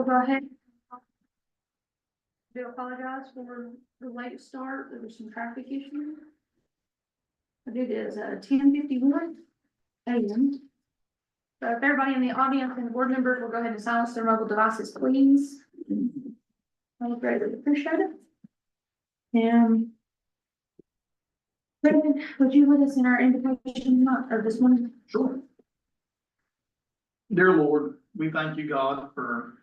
will go ahead. Do apologize for the late start. There was some traffic issues. But it is 10:51 a.m. So if everybody in the audience and board members will go ahead and silence their mobile devices, please. I would greatly appreciate it. And Brendan, would you lead us in our invocation of this morning? Sure. Dear Lord, we thank you, God, for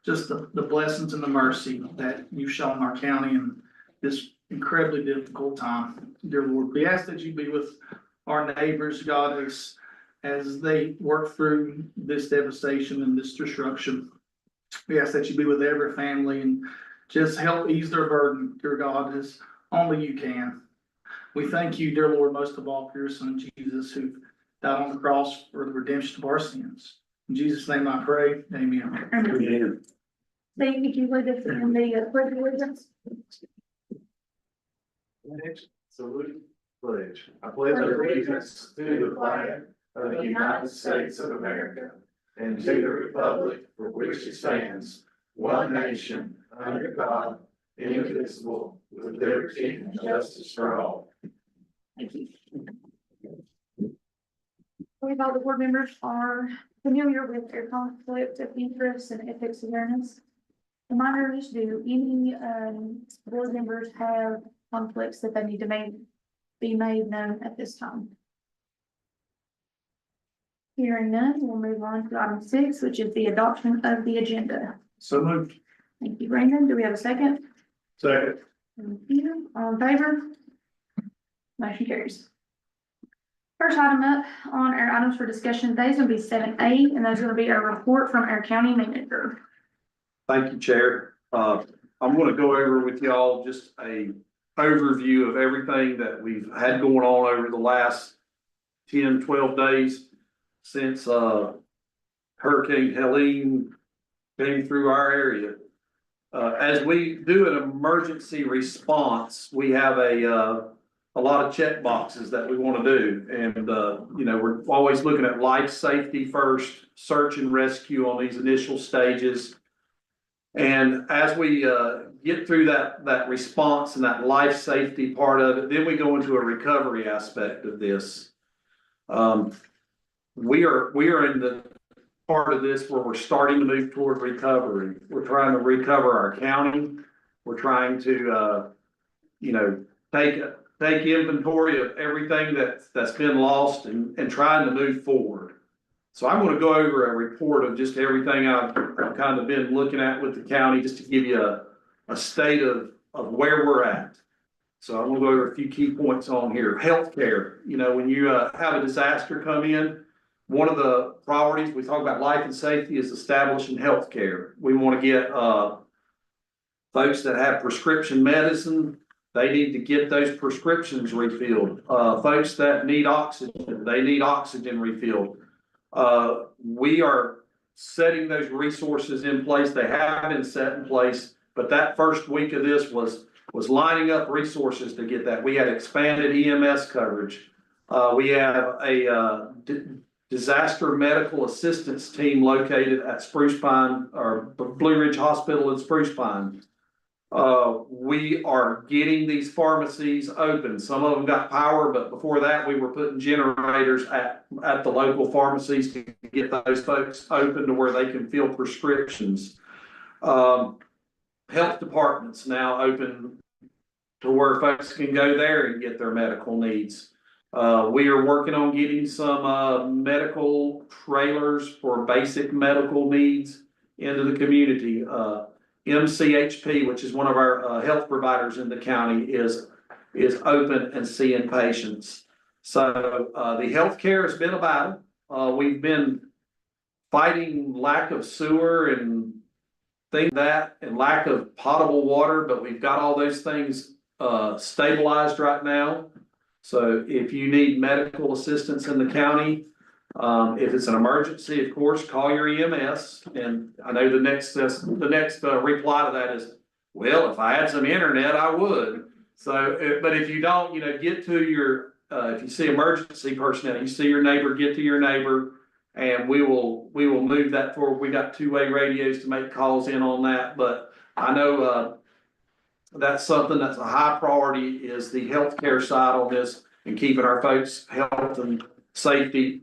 just the blessings and the mercy that you've shown our county in this incredibly difficult time. Dear Lord, we ask that you be with our neighbors, God, as they work through this devastation and this destruction. We ask that you be with every family and just help ease their burden, dear God, as only you can. We thank you, dear Lord, most of all for your son, Jesus, who died on the cross for the redemption of our sins. In Jesus' name I pray, amen. Amen. Thank you, lead us in the pledge of allegiance. Salute, pledge. I pledge allegiance to the flag of the United States of America and to the republic for which it stands, one nation, under God, indivisible, with liberty and justice for all. Thank you. We all the board members are familiar with their conflict of interest and ethics awareness. Reminders, do any board members have conflicts that they need to be made known at this time? Hearing none, we'll move on to item 6, which is the adoption of the agenda. So moved. Thank you, Brandon. Do we have a second? Second. Thank you. All in favor? Motion carries. First item up on our items for discussion today is going to be 7A, and that's going to be a report from our county manager. Thank you, Chair. I'm going to go over with y'all just a overview of everything that we've had going on over the last 10, 12 days since Hurricane Helene came through our area. As we do an emergency response, we have a lot of check boxes that we want to do. And, you know, we're always looking at life safety first, search and rescue on these initial stages. And as we get through that response and that life safety part of it, then we go into a recovery aspect of this. We are in the part of this where we're starting to move toward recovery. We're trying to recover our county. We're trying to, you know, take inventory of everything that's been lost and trying to move forward. So I'm going to go over a report of just everything I've kind of been looking at with the county, just to give you a state of where we're at. So I'm going to go over a few key points on here. Healthcare. You know, when you have a disaster come in, one of the priorities we talk about life and safety is establishing healthcare. We want to get folks that have prescription medicine. They need to get those prescriptions refilled. Folks that need oxygen, they need oxygen refilled. We are setting those resources in place. They have been set in place, but that first week of this was lining up resources to get that. We had expanded EMS coverage. We have a disaster medical assistance team located at Spruce Pine or Blue Ridge Hospital in Spruce Pine. We are getting these pharmacies open. Some of them got power, but before that, we were putting generators at the local pharmacies to get those folks open to where they can fill prescriptions. Health departments now open to where folks can go there and get their medical needs. We are working on getting some medical trailers for basic medical needs into the community. MCHP, which is one of our health providers in the county, is open and seeing patients. So the healthcare has been a battle. We've been fighting lack of sewer and things like that, and lack of potable water, but we've got all those things stabilized right now. So if you need medical assistance in the county, if it's an emergency, of course, call your EMS. And I know the next reply to that is, well, if I had some internet, I would. So, but if you don't, you know, get to your, if you see emergency personnel, you see your neighbor, get to your neighbor, And we will move that forward. We got two-way radios to make calls in on that, but I know, that's something that's a high priority is the healthcare side on this and keeping our folks' health and safety,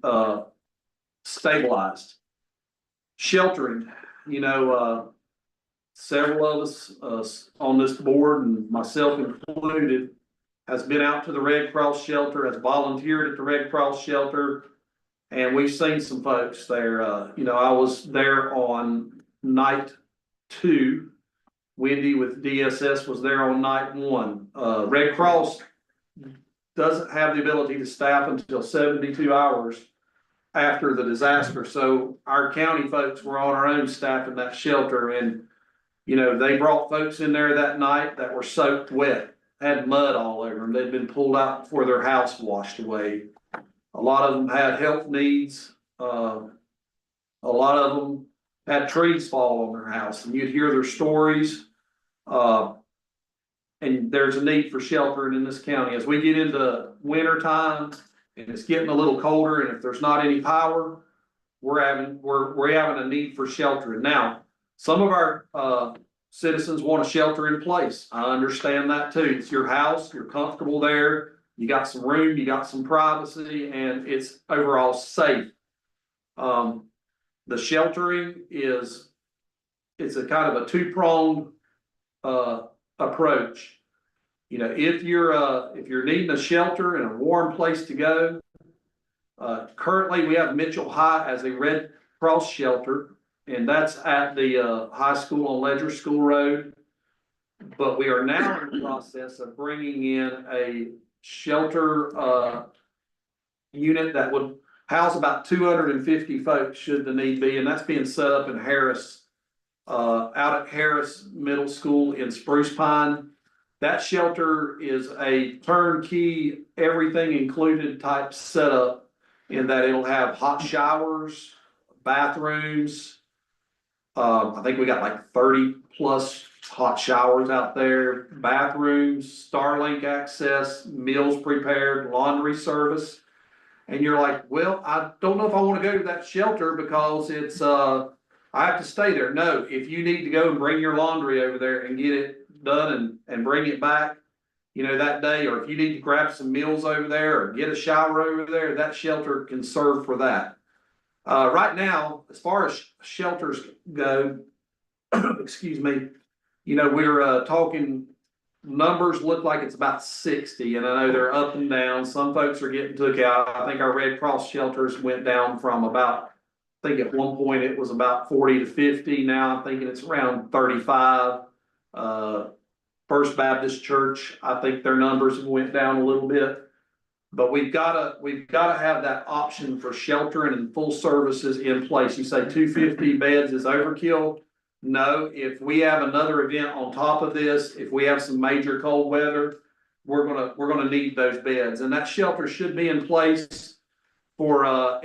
stabilized. Sheltering, several of us, on this board and myself included, has been out to the Red Cross shelter, has volunteered at the Red Cross shelter. And we've seen some folks there, I was there on night 2. Wendy with DSS was there on night 1. Red Cross doesn't have the ability to staff until 72 hours after the disaster. So our county folks were on our own staff in that shelter, and, they brought folks in there that night that were soaked wet, had mud all over them. They'd been pulled out before their house washed away. A lot of them had health needs. A lot of them had trees fall on their house, and you'd hear their stories. And there's a need for sheltering in this county. As we get into winter time and it's getting a little colder, and if there's not any power, we're having a need for sheltering. Now, some of our citizens want a shelter in place. I understand that too. It's your house, you're comfortable there, you got some room, you got some privacy, and it's overall safe. The sheltering it's a kind of a two-pronged approach. If you're needing a shelter and a warm place to go, currently we have Mitchell High as a Red Cross shelter, and that's at the high school on Ledger School Road. But we are now in the process of bringing in a shelter unit that would house about 250 folks should the need be, and that's being set up in Harris, out at Harris Middle School in Spruce Pine. That shelter is a turnkey, everything included type setup, in that it'll have hot showers, bathrooms. I think we got like 30 plus hot showers out there, bathrooms, Starlink access, meals prepared, laundry service. And you're like, well, I don't know if I want to go to that shelter because it's, I have to stay there. No, if you need to go and bring your laundry over there and get it done and bring it back, that day, or if you need to grab some meals over there or get a shower over there, that shelter can serve for that. Right now, as far as shelters go, excuse me, we're talking numbers look like it's about 60, and I know they're up and down. Some folks are getting took out. I think our Red Cross shelters went down from about, I think at one point it was about 40 to 50. Now I'm thinking it's around 35. First Baptist Church, I think their numbers went down a little bit. But we've gotta have that option for sheltering and full services in place. You say 250 beds is overkill. No, if we have another event on top of this, if we have some major cold weather, we're gonna need those beds, and that shelter should be in place for,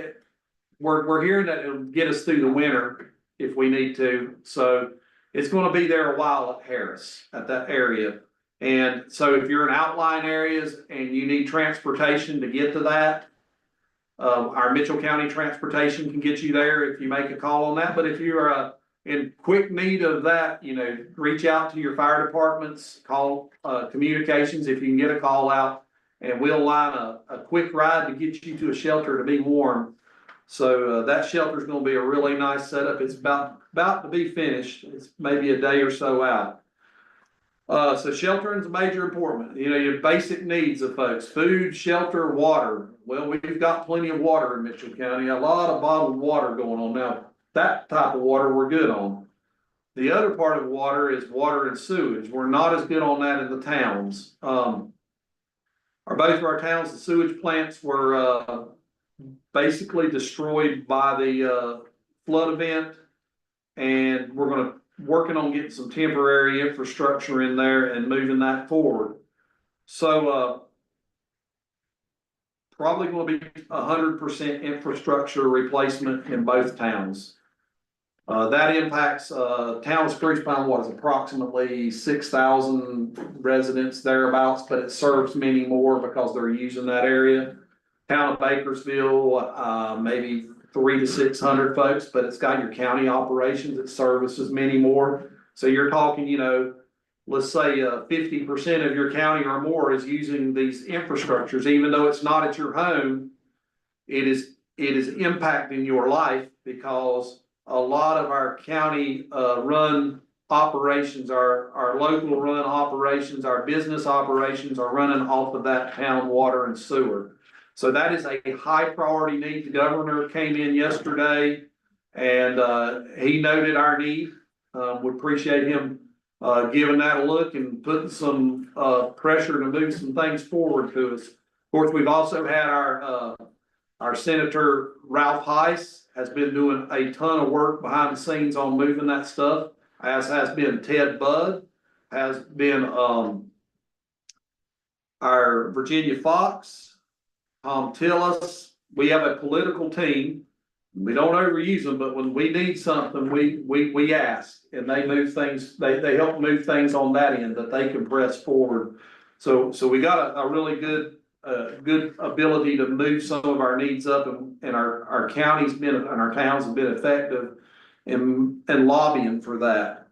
we're hearing that it'll get us through the winter if we need to. So it's gonna be there a while at Harris, at that area. And so if you're in outlying areas and you need transportation to get to that, our Mitchell County Transportation can get you there if you make a call on that. But if you're in quick need of that, reach out to your fire departments, call communications if you can get a call out, and we'll line a quick ride to get you to a shelter to be warm. So that shelter is going to be a really nice setup. It's about to be finished. It's maybe a day or so out. So sheltering is a major important. Your basic needs of folks: food, shelter, water. Well, we've got plenty of water in Mitchell County. A lot of bottled water going on now. That type of water we're good on. The other part of water is water and sewage. We're not as good on that in the towns. Both of our towns, the sewage plants were basically destroyed by the flood event, and we're working on getting some temporary infrastructure in there and moving that forward. So probably going to be 100% infrastructure replacement in both towns. That impacts town of Spruce Pine, what is approximately 6,000 residents thereabouts, but it serves many more because they're using that area. Town of Bakersville, maybe 300 to 600 folks, but it's got your county operations, it services many more. So you're talking, you know, let's say 50% of your county or more is using these infrastructures, even though it's not at your home. It is impacting your life because a lot of our county run operations, our local run operations, our business operations are running off of that town water and sewer. So that is a high priority need. The governor came in yesterday and he noted our need. We appreciate him giving that a look and putting some pressure to move some things forward to us. Of course, we've also had our Senator Ralph Heiss has been doing a ton of work behind the scenes on moving that stuff, as has been Ted Budd, has been our Virginia Fox, Tom Tillis. We have a political team. We don't overuse them, but when we need something, we ask, and they move things, they help move things on that end that they can press forward. So we got a really good ability to move some of our needs up, and our county's been, and our towns have been effective in lobbying for that.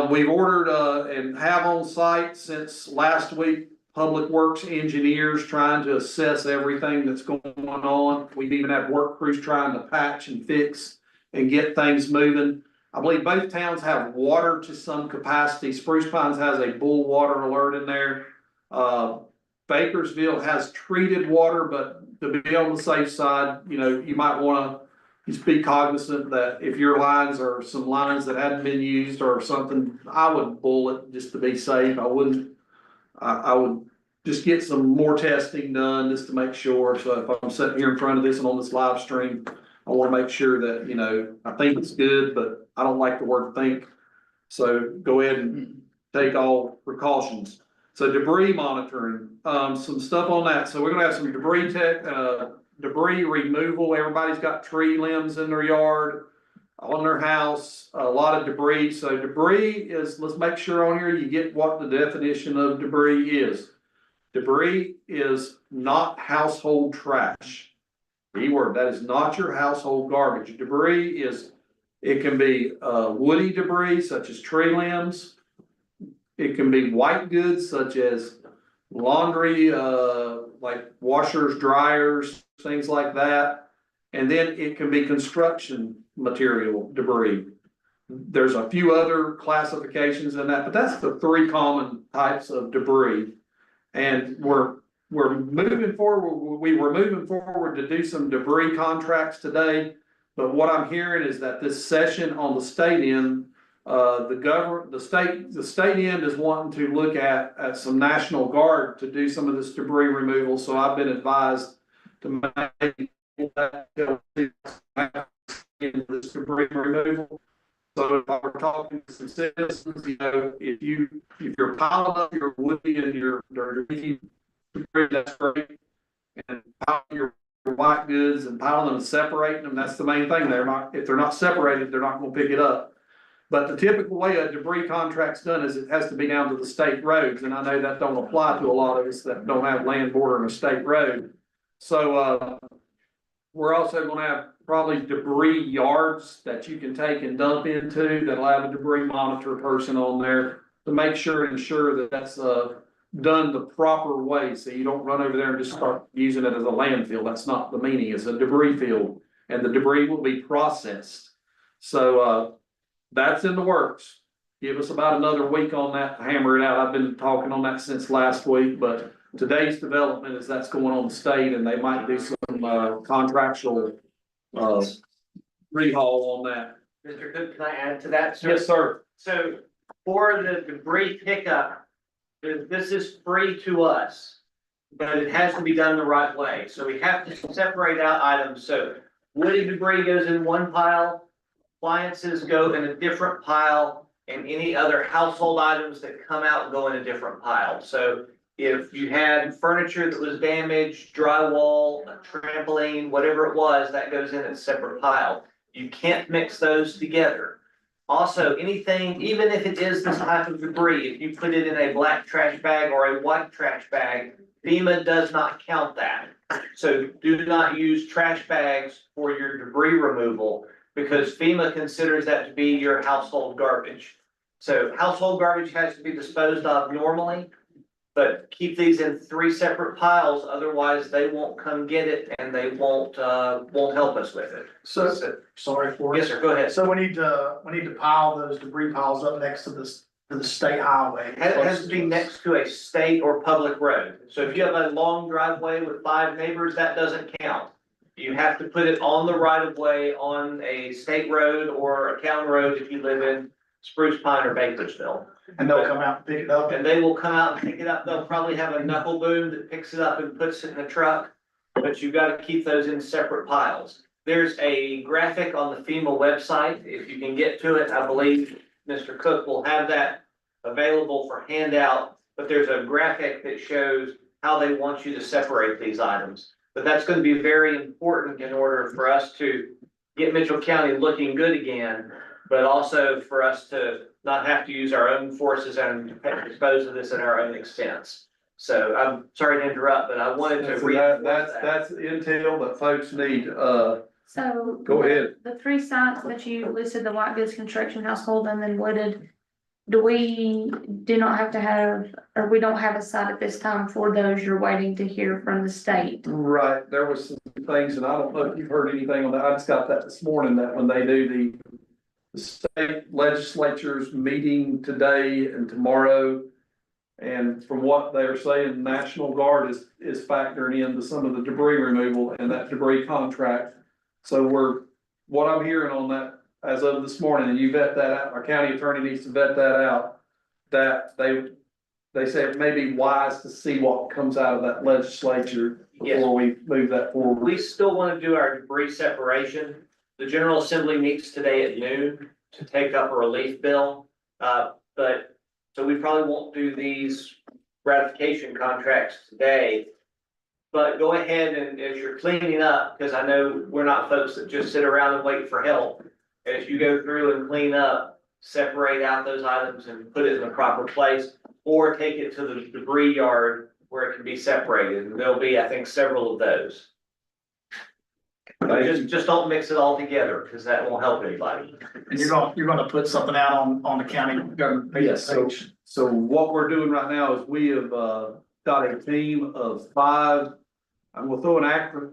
We've ordered and have on site since last week, Public Works engineers trying to assess everything that's going on. We've even had work crews trying to patch and fix and get things moving. I believe both towns have water to some capacity. Spruce Pines has a bull water alert in there. Bakersville has treated water, but to be on the safe side, you know, you might want to just be cognizant that if your lines are some lines that hadn't been used or something, I would bull it just to be safe. I would just get some more testing done just to make sure. So if I'm sitting here in front of this and on this live stream, I want to make sure that, you know, I think it's good, but I don't like the word think. So go ahead and take all precautions. So debris monitoring, some stuff on that. So we're gonna have some debris removal. Everybody's got tree limbs in their yard, on their house, a lot of debris. So debris is, let's make sure on here you get what the definition of debris is. Debris is not household trash. Keyword, that is not your household garbage. Debris is, it can be woody debris such as tree limbs. It can be white goods such as laundry, like washers, dryers, things like that. And then it can be construction material debris. There's a few other classifications in that, but that's the three common types of debris. And we're moving forward. We were moving forward to do some debris contracts today. But what I'm hearing is that this session on the state end, the state end is wanting to look at some National Guard to do some of this debris removal. So I've been advised to make this debris removal. So if I were talking to some citizens, you know, if you're piling up your woody and your dirty debris, that's great. And piling your white goods and piling them and separating them, that's the main thing. If they're not separated, they're not going to pick it up. But the typical way a debris contract's done is it has to be down to the state roads, and I know that don't apply to a lot of us that don't have land bordering a state road. So we're also going to have probably debris yards that you can take and dump into that'll have a debris monitor person on there to make sure and ensure that that's done the proper way, so you don't run over there and just start using it as a landfill. That's not the meaning. It's a debris field, and the debris will be processed. So that's in the works. Give us about another week on that to hammer it out. I've been talking on that since last week, but today's development is that's going on the state, and they might do some contractual rehaul on that. Mr. Cook, can I add to that, sir? Yes, sir. So for the debris pickup, this is free to us, but it has to be done the right way. So we have to separate out items. So woody debris goes in one pile, appliances go in a different pile, and any other household items that come out go in a different pile. So if you had furniture that was damaged, drywall, a trampoline, whatever it was, that goes in a separate pile. You can't mix those together. Also, anything, even if it is this type of debris, if you put it in a black trash bag or a white trash bag, FEMA does not count that. So do not use trash bags for your debris removal because FEMA considers that to be your household garbage. So household garbage has to be disposed of normally, but keep these in 3 separate piles, otherwise they won't come get it and they won't help us with it. So, sorry for it. Yes, sir, go ahead. So we need to pile those debris piles up next to the state highway. It has to be next to a state or public road. So if you have a long driveway with 5 neighbors, that doesn't count. You have to put it on the right of way on a state road or a county road if you live in Spruce Pine or Bakersville. And they'll come out and pick it up. And they will come out and pick it up. They'll probably have a knuckle boom that picks it up and puts it in a truck. But you've got to keep those in separate piles. There's a graphic on the FEMA website. If you can get to it, I believe Mr. Cook will have that available for handout. But there's a graphic that shows how they want you to separate these items. But that's going to be very important in order for us to get Mitchell County looking good again, but also for us to not have to use our own forces and dispose of this at our own expense. So I'm sorry to interrupt, but I wanted to reinforce that. That's intel that folks need, So. Go ahead. The 3 sites that you listed, the white goods construction, household, and then wooded, we don't have to have, or we don't have a site at this time for those, you're waiting to hear from the state? right, there was some things, and I don't know if you've heard anything on that, I just got that this morning, that when they do the state legislature's meeting today and tomorrow, and from what they're saying, National Guard is factoring into some of the debris removal and that debris contract. So what I'm hearing on that as of this morning, and you vet that out, our county attorney needs to vet that out, that they say it may be wise to see what comes out of that legislature before we move that forward. We still want to do our debris separation. The General Assembly meets today at noon to take up a relief bill. So we probably won't do these ratification contracts today. But go ahead and as you're cleaning up, because I know we're not folks that just sit around and wait for help. As you go through and clean up, separate out those items and put it in the proper place, or take it to the debris yard where it can be separated. And there'll be, I think, several of those. Just don't mix it all together, because that won't help anybody. And you're gonna put something out on the county government Yes, page. so what we're doing right now is we have, got a team of 5. I'm gonna throw an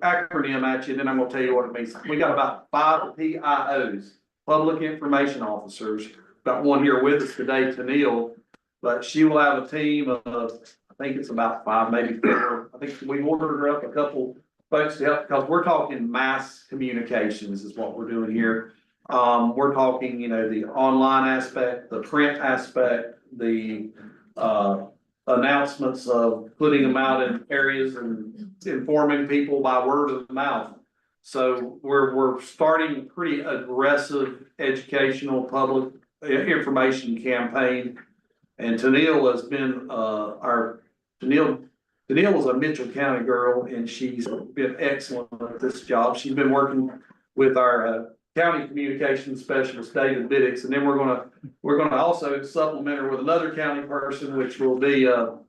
acronym at you, then I'm gonna tell you what it means. We got about 5 PIOs, public information officers. Got one here with us today, Tennille, but she will have a team of, I think it's about 5, maybe 4. I think we ordered her up a couple folks to help, because we're talking mass communications is what we're doing here. We're talking, the online aspect, the print aspect, the, announcements of putting them out in areas and informing people by word of mouth. So we're starting a pretty aggressive educational public information campaign. And Tennille has been, Tennille was a Mitchell County girl, and she's been excellent at this job. She's been working with our, county communications specialist, David Biddix, and then we're gonna also supplement her with another county person, which will be our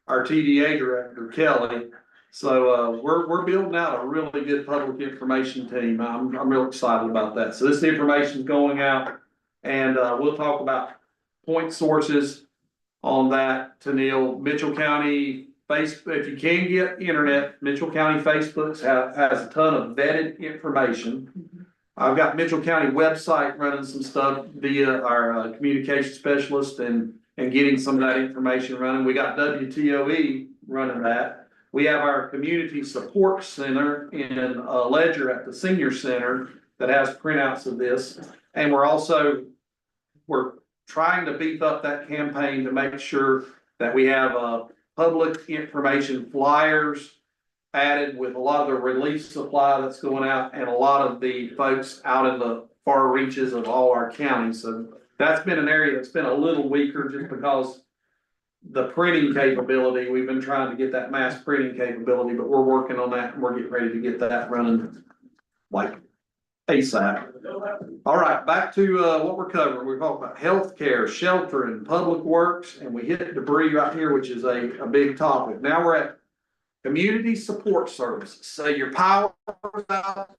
TDA director, Kelly. So we're building out a really good public information team. I'm real excited about that. So this information is going out, and we'll talk about point sources on that. Tennille, Mitchell County Facebook, if you can get internet, Mitchell County Facebook's has a ton of vetted information. I've got Mitchell County website running some stuff via our communication specialist and getting some of that information running. We got WTOE running that. We have our community support center in Ledger at the senior center that has printouts of this. And we're trying to beef up that campaign to make sure that we have public information flyers added with a lot of the relief supply that's going out and a lot of the folks out in the far reaches of all our counties. So that's been an area that's been a little weaker just because the printing capability, we've been trying to get that mass printing capability, but we're working on that and we're getting ready to get that running like ASAP. All right, back to what we're covering. We're talking about healthcare, shelter, and public works, and we hit debris right here, which is a big topic. Now we're at community support services, say your power out.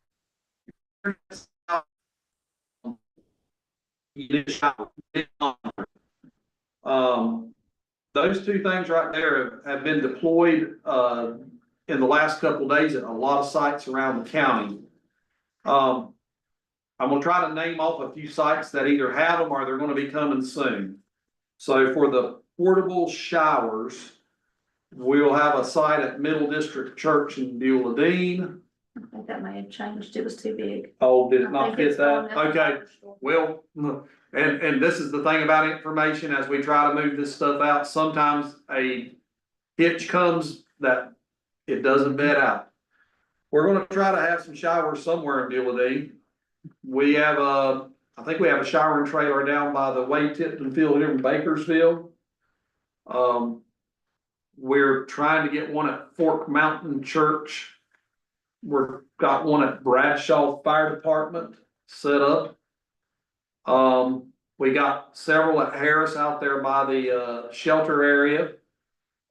You need a shower. Those two things right there have been deployed, in the last couple of days at a lot of sites around the county. I'm gonna try to name off a few sites that either have them or they're gonna be coming soon. So for the portable showers, we'll have a site at Middle District Church in Beulah Dean. I think that may have changed, it was too big. Oh, did it I not think fit it's gone that? now. Okay, well, and this is the thing about information, as we try to move this stuff out, sometimes a hitch comes that it doesn't vet out. We're gonna try to have some showers somewhere in Beulah Dean. We have I think we have a showering trailer down by the Wade Tipton Field here in Bakersfield. We're trying to get one at Fork Mountain Church. We've got one at Bradshaw Fire Department set up. We got several at Harris out there by the shelter area.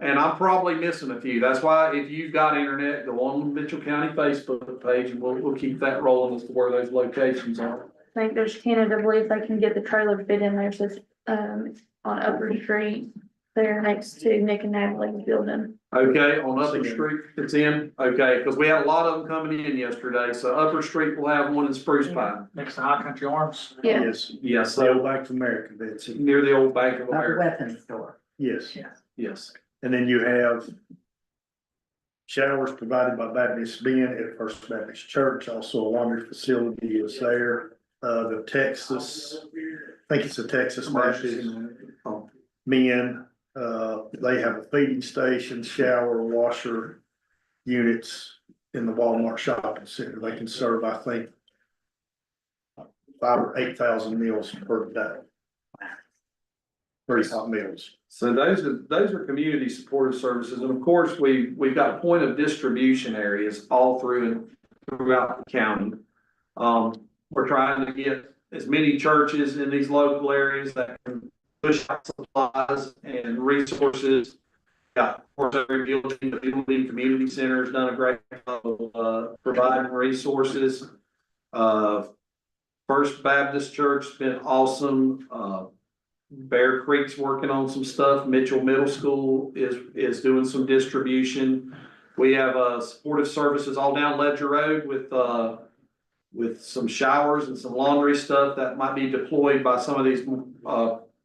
And I'm probably missing a few. That's why if you've got internet, go on the Mitchell County Facebook page and we'll keep that rolling as to where those locations are. I think there's tentatively if they can get the trailer fit in there, so it's, on Upper Street, there next to Nick and Natalie's building. Okay, on Upper Street, it's in, okay, because we had a lot of them coming in yesterday, so Upper Street will have one in Spruce Pine. Next to High Country Arms. Yeah. Yes, Yes, the old so Bank of America, Betsy. near the old Bank of Not the America, weapons store. Yes, yes. and then you have showers provided by Baptist Ben at First Baptist Church, also a laundry facility is there. The Texas, I think it's a Texas Baptist Men, they have a feeding station, shower, washer units in the Walmart shopping center. They can serve, I think, 5,000 or 8,000 meals per day. 3 hot meals. So those are community supportive services, and of course, we've got point of distribution areas all throughout the county. We're trying to get as many churches in these local areas that can push out supplies and resources. Got, of course, every building, the Building Community Center has done a great job of providing resources. First Baptist Church has been awesome. Bear Creek's working on some stuff. Mitchell Middle School is doing some distribution. We have supportive services all down Ledger Road with some showers and some laundry stuff that might be deployed by some of these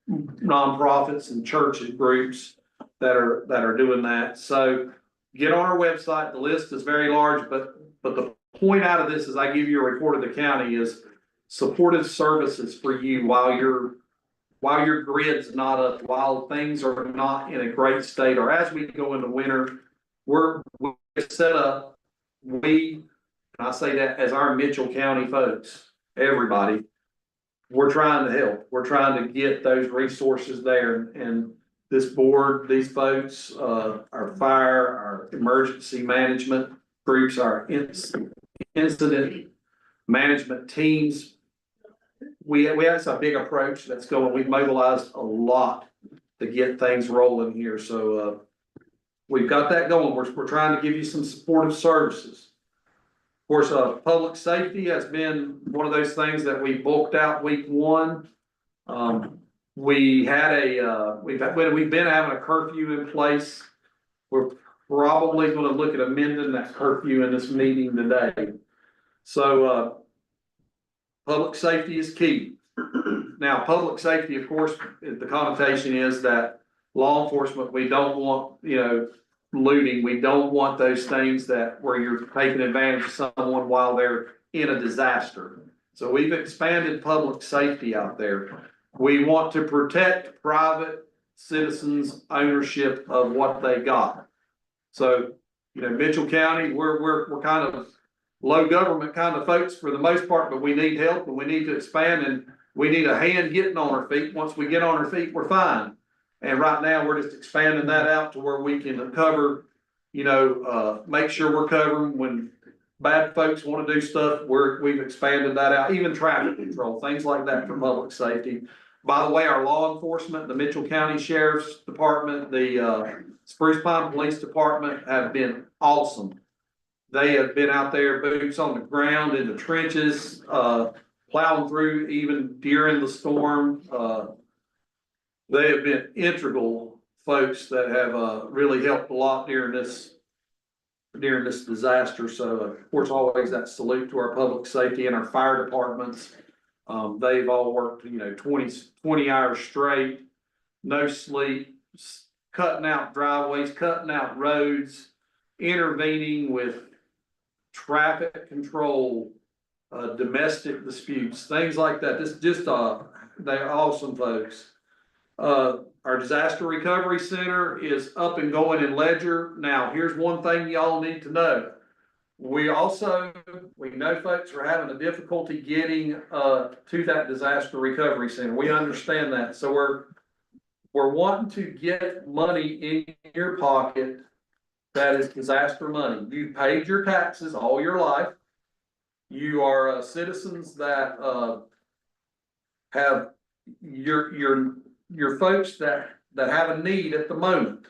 nonprofits and churches groups that are doing that. So get on our website. The list is very large, but the point out of this is I give you a report of the county is supportive services for you while your grid's not up, while things are not in a great state, or as we go into winter, we're set up. And I say that as our Mitchell County folks, everybody, we're trying to help. We're trying to get those resources there. And this board, these folks, our fire, our emergency management groups, our incident management teams, we have a big approach that's going. We've mobilized a lot to get things rolling here. So we've got that going. We're trying to give you some supportive services. Of course, public safety has been one of those things that we bulked out week one. We had we've been having a curfew in place. We're probably going to look at amending that curfew in this meeting today. So public safety is key. Now, public safety, of course, the connotation is that law enforcement, we don't want, looting. We don't want those things where you're taking advantage of someone while they're in a disaster. So we've expanded public safety out there. We want to protect private citizens' ownership of what they got. So, Mitchell County, we're kind of low government kind of folks for the most part, but we need help and we need to expand and we need a hand getting on our feet. Once we get on our feet, we're fine. And right now, we're just expanding that out to where we can cover, make sure we're covering when bad folks want to do stuff. We've expanded that out, even traffic control, things like that for public safety. By the way, our law enforcement, the Mitchell County Sheriff's Department, the Spruce Pine Police Department have been awesome. They have been out there, boots on the ground in the trenches, plowing through even during the storm. They have been integral folks that have really helped a lot during this disaster. So of course, always that salute to our public safety and our fire departments. They've all worked, 20 hours straight, no sleep, cutting out driveways, cutting out roads, intervening with traffic control, domestic disputes, things like that. They're awesome folks. Our disaster recovery center is up and going in Ledger. Now, here's one thing y'all need to know. We know folks are having a difficulty getting to that disaster recovery center. We understand that. So we're wanting to get money in your pocket that is disaster money. You paid your taxes all your life. You are citizens that have your folks that have a need at the moment.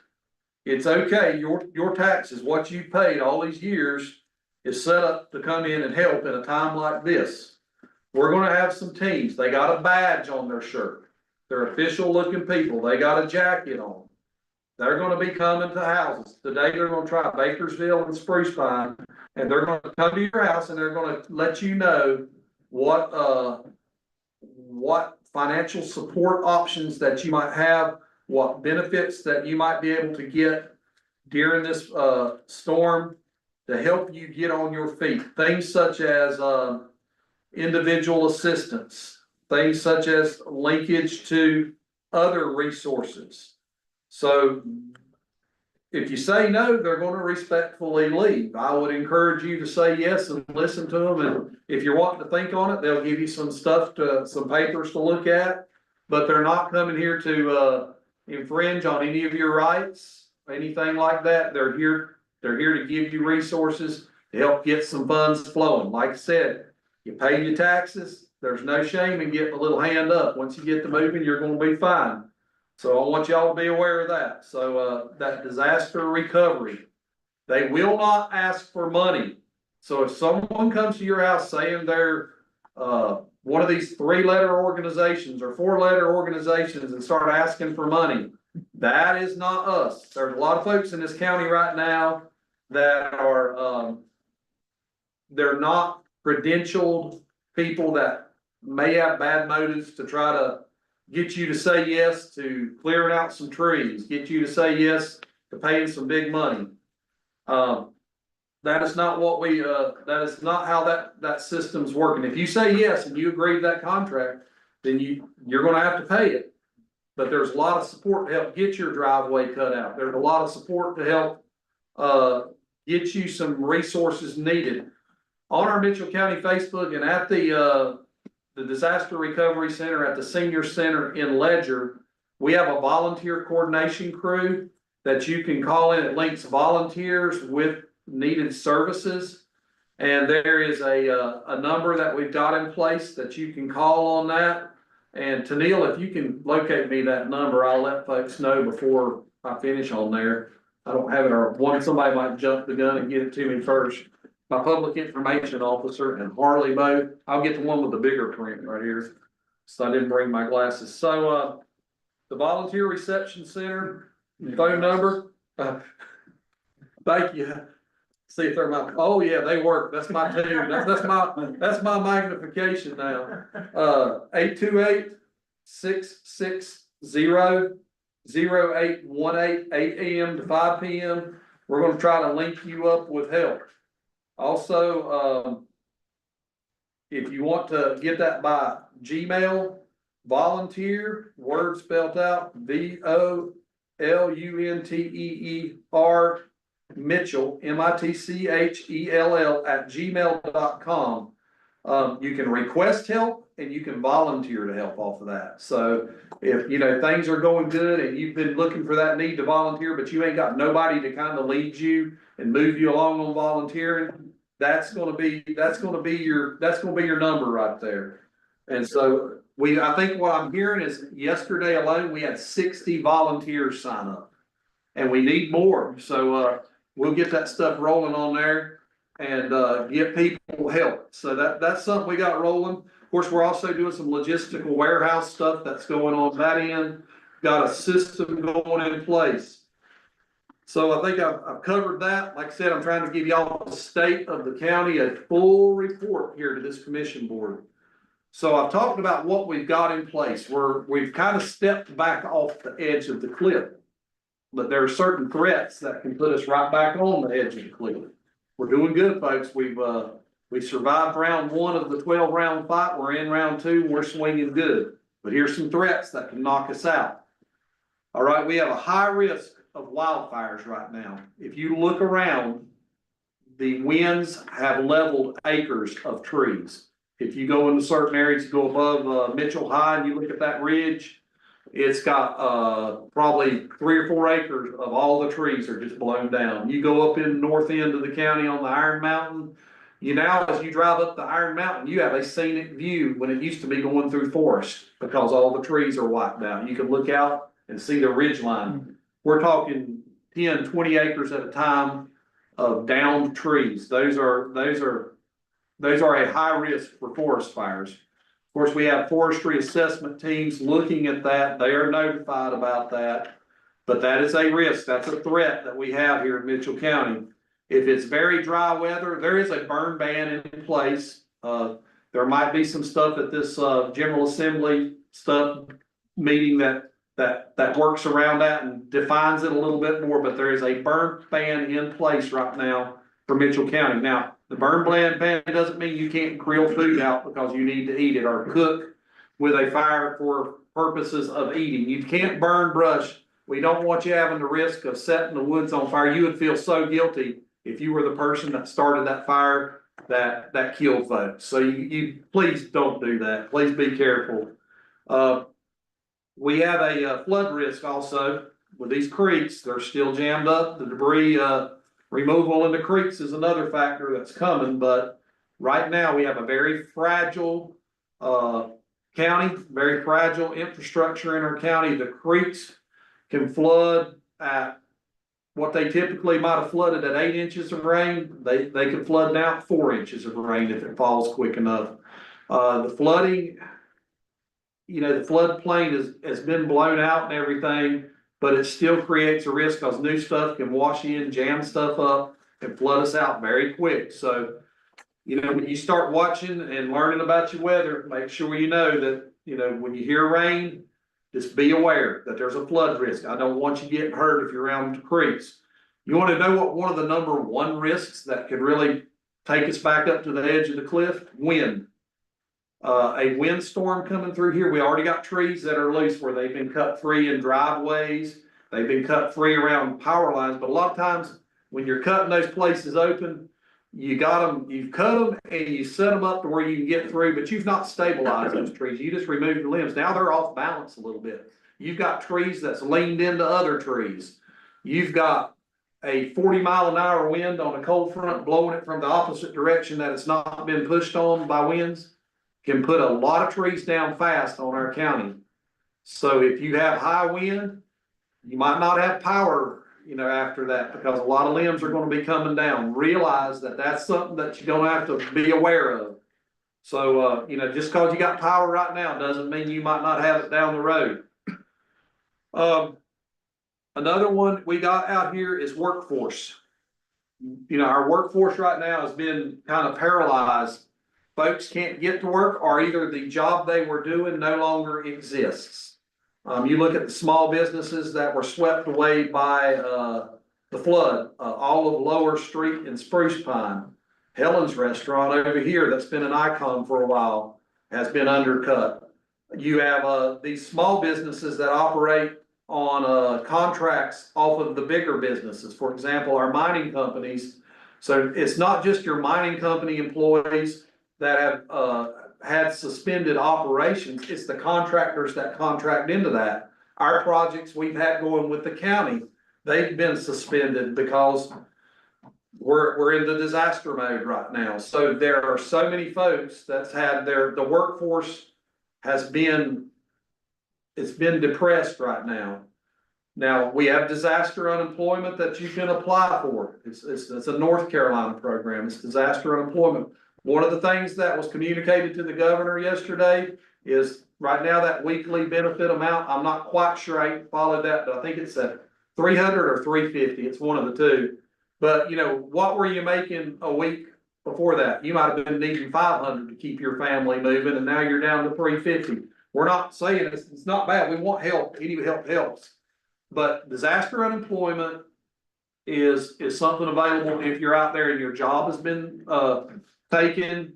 It's okay, your taxes, what you paid all these years is set up to come in and help in a time like this. We're gonna have some teams, they got a badge on their shirt. They're official looking people, they got a jacket on. They're gonna be coming to houses. Today they're gonna try Bakersville and Spruce Pine, and they're gonna come to your house and they're gonna let you know what financial support options that you might have, what benefits that you might be able to get during this storm to help you get on your feet. Things such as individual assistance, things such as linkage to other resources. So if you say no, they're going to respectfully leave. I would encourage you to say yes and listen to them. And if you're wanting to think on it, they'll give you some some papers to look at. But they're not coming here to infringe on any of your rights, anything like that. They're here to give you resources to help get some funds flowing. Like I said, you pay your taxes. There's no shame in getting a little hand up. Once you get to moving, you're going to be fine. So I want y'all to be aware of that. So that disaster recovery, they will not ask for money. So if someone comes to your house saying they're one of these 3-letter organizations or 4-letter organizations and start asking for money, that is not us. There's a lot of folks in this county right now that are they're not credentialed people that may have bad motives to try to get you to say yes to clearing out some trees, get you to say yes to paying some big money. That is not what that is not how that system's working. If you say yes and you agree to that contract, then you're gonna have to pay it. But there's a lot of support to help get your driveway cut out. There's a lot of support to help get you some resources needed. On our Mitchell County Facebook and at the Disaster Recovery Center at the Senior Center in Ledger, we have a volunteer coordination crew that you can call in. It links volunteers with needed services. And there is a number that we've got in place that you can call on that. And Tennille, if you can locate me that number, I'll let folks know before I finish on there. I don't have it, or somebody might jump the gun and get it to me first. My public information officer and Harley both. I'll get the one with the bigger print right here. So I didn't bring my glasses. So the Volunteer Reception Center, phone number. Thank you. See if they're oh yeah, they work. That's my tune. That's my magnification now. 828-660-0818, 8 AM to 5 PM. We're gonna try to link you up with help. Also, if you want to get that by Gmail, volunteer, word spelled out, VOLUNTEER, Mitchell, MITCHELL @gmail.com. You can request help and you can volunteer to help off of that. So if things are going good and you've been looking for that need to volunteer, but you ain't got nobody to kind of lead you and move you along on volunteering, that's gonna be your number right there. And so I think what I'm hearing is yesterday alone, we had 60 volunteers sign up. And we need more, so, we'll get that stuff rolling on there and, get people help. So that's something we got rolling. Of course, we're also doing some logistical warehouse stuff that's going on that end. Got a system going in place. So I think I've covered that. Like I said, I'm trying to give y'all the state of the county, a full report here to this commission board. So I've talked about what we've got in place. We've kind of stepped back off the edge of the cliff. But there are certain threats that can put us right back on the edge of the cliff. We're doing good, folks. We survived round 1 of the 12-round fight. We're in round 2, and we're swinging good. But here's some threats that can knock us out. All right, we have a high risk of wildfires right now. If you look around, the winds have leveled acres of trees. If you go into certain areas, you go above Mitchell High and you look at that ridge, it's got probably 3 or 4 acres of all the trees are just blown down. You go up in the north end of the county on the Iron Mountain, as you drive up the Iron Mountain, you have a scenic view when it used to be going through forest because all the trees are wiped out. You can look out and see the ridge line. We're talking 10, 20 acres at a time of downed trees. Those are a high risk for forest fires. Of course, we have forestry assessment teams looking at that. They are notified about that. But that is a risk. That's a threat that we have here in Mitchell County. If it's very dry weather, there is a burn ban in place. There might be some stuff at this General Assembly meeting that works around that and defines it a little bit more, but there is a burn ban in place right now for Mitchell County. Now, the burn ban doesn't mean you can't grill food out because you need to eat it or cook with a fire for purposes of eating. You can't burn brush. We don't want you having the risk of setting the woods on fire. You would feel so guilty if you were the person that started that fire that killed folks. So you please don't do that. Please be careful. We have a flood risk also with these creeks. They're still jammed up. The debris removal in the creeks is another factor that's coming. But right now we have a very fragile county, very fragile infrastructure in our county. The creeks can flood at what they typically might have flooded at 8 inches of rain. They can flood now at 4 inches of rain if it falls quick enough. The flooding, the floodplain has been blown out and everything, but it still creates a risk because new stuff can wash in, jam stuff up, and flood us out very quick. So, when you start watching and learning about your weather, make sure you know that, when you hear rain, just be aware that there's a flood risk. I don't want you getting hurt if you're around the creeks. You want to know what one of the number 1 risks that could really take us back up to the edge of the cliff? Wind. A windstorm coming through here. We already got trees that are loose where they've been cut free in driveways. They've been cut free around power lines. But a lot of times when you're cutting those places open, you've cut them and you set them up to where you can get through, but you've not stabilized those trees. You just removed the limbs. Now they're off balance a little bit. You've got trees that's leaned into other trees. You've got a 40-mile-an-hour wind on a cold front blowing it from the opposite direction that it's not been pushed on by winds. Can put a lot of trees down fast on our county. So if you have high wind, you might not have power, after that, because a lot of limbs are going to be coming down. Realize that that's something that you're going to have to be aware of. So, just because you got power right now doesn't mean you might not have it down the road. Another one we got out here is workforce. Our workforce right now has been kind of paralyzed. Folks can't get to work, or either the job they were doing no longer exists. You look at the small businesses that were swept away by the flood, all of Lower Street and Spruce Pine. Helen's Restaurant over here that's been an icon for a while has been undercut. You have these small businesses that operate on contracts off of the bigger businesses. For example, our mining companies. So it's not just your mining company employees that have had suspended operations, it's the contractors that contract into that. Our projects we've had going with the county, they've been suspended because we're in the disaster mode right now. So there are so many folks that's had the workforce has been, it's been depressed right now. Now, we have disaster unemployment that you can apply for. It's a North Carolina program. It's disaster unemployment. One of the things that was communicated to the governor yesterday is right now that weekly benefit amount, I'm not quite sure I followed that, but I think it's a 300 or 350. It's one of the two. But you know, what were you making a week before that? You might have been needing 500 to keep your family moving, and now you're down to 350. We're not saying it's not bad. We want help. Any help helps. But disaster unemployment is something available if you're out there and your job has been taken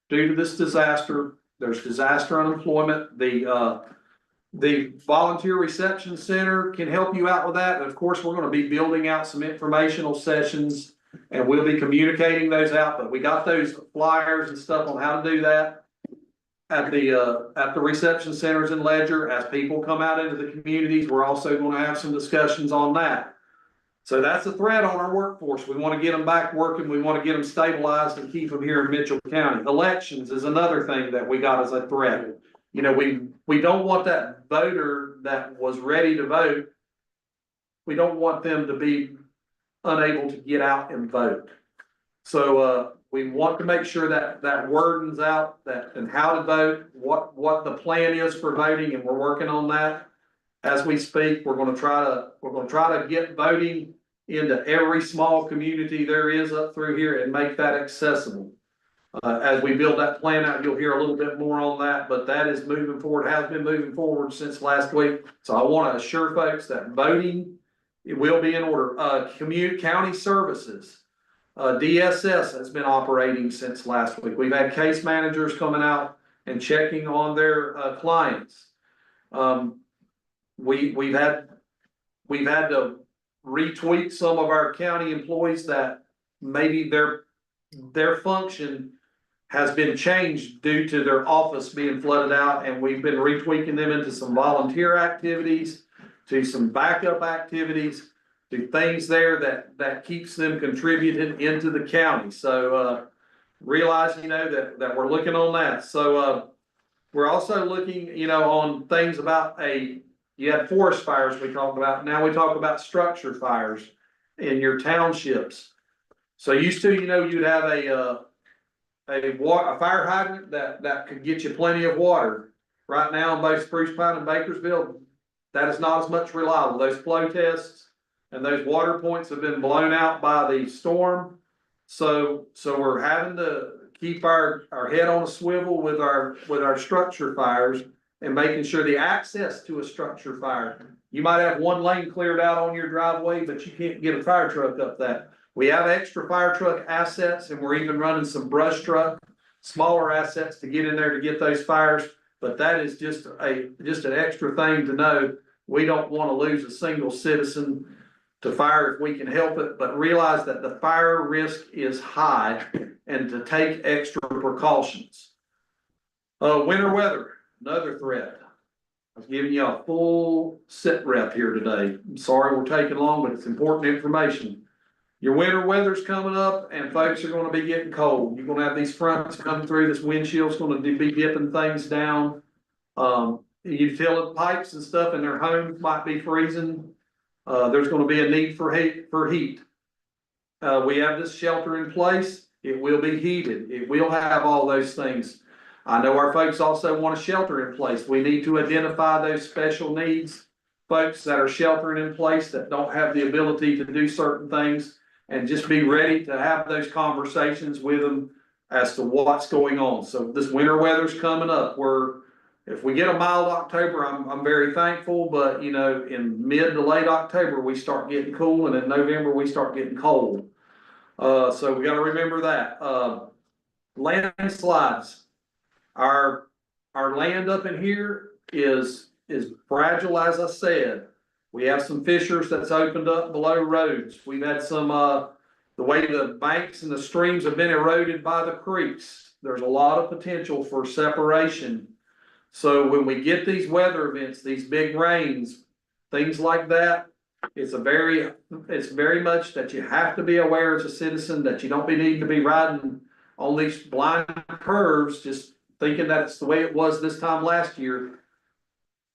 due to this disaster. There's disaster unemployment. The volunteer reception center can help you out with that. And of course, we're going to be building out some informational sessions and we'll be communicating those out. But we got those flyers and stuff on how to do that at the reception centers in Ledger. As people come out into the communities, we're also going to have some discussions on that. So that's a threat on our workforce. We want to get them back working. We want to get them stabilized and keep them here in Mitchell County. Elections is another thing that we got as a threat. You know, we don't want that voter that was ready to vote. We don't want them to be unable to get out and vote. So, we want to make sure that that wording's out, that and how to vote, what the plan is for voting, and we're working on that as we speak. We're going to try to get voting into every small community there is up through here and make that accessible. As we build that plan out, you'll hear a little bit more on that, but that is moving forward, has been moving forward since last week. So I want to assure folks that voting, it will be in order. County services. DSS has been operating since last week. We've had case managers coming out and checking on their clients. We've had to retweet some of our county employees that maybe their function has been changed due to their office being flooded out, and we've been retweaking them into some volunteer activities, to some backup activities, to things there that keeps them contributing into the county. So realize, you know, that we're looking on that. So we're also looking, you know, on things about you had forest fires we talked about. Now we talk about structure fires in your townships. So used to, you know, you'd have a fire hydrant that could get you plenty of water. Right now in both Spruce Pine and Bakersville, that is not as much reliable. Those flow tests and those water points have been blown out by the storm. So we're having to keep our head on a swivel with our structure fires and making sure the access to a structure fire. You might have one lane cleared out on your driveway, but you can't get a fire truck up that. We have extra fire truck assets, and we're even running some brush truck, smaller assets to get in there to get those fires. But that is just an extra thing to know. We don't want to lose a single citizen to fire if we can help it, but realize that the fire risk is high and to take extra precautions. Winter weather, another threat. I was giving you a full sit rep here today. I'm sorry we're taking long, but it's important information. Your winter weather's coming up and folks are going to be getting cold. You're going to have these fronts coming through. This windshield's going to be dipping things down. Utility pipes and stuff in their homes might be freezing. There's going to be a need for heat. We have this shelter in place. It will be heated. It will have all those things. I know our folks also want a shelter in place. We need to identify those special needs folks that are sheltering in place that don't have the ability to do certain things, and just be ready to have those conversations with them as to what's going on. So this winter weather's coming up. If we get a mild October, I'm very thankful, but you know, in mid to late October, we start getting cool, and in November, we start getting cold. So we got to remember that. Landslides. Our land up in here is fragile, as I said. We have some fissures that's opened up below roads. We've had some, the way the banks and the streams have been eroded by the creeks. There's a lot of potential for separation. So when we get these weather events, these big rains, things like that, it's very much that you have to be aware as a citizen that you don't need to be riding on these blind curves, just thinking that it's the way it was this time last year.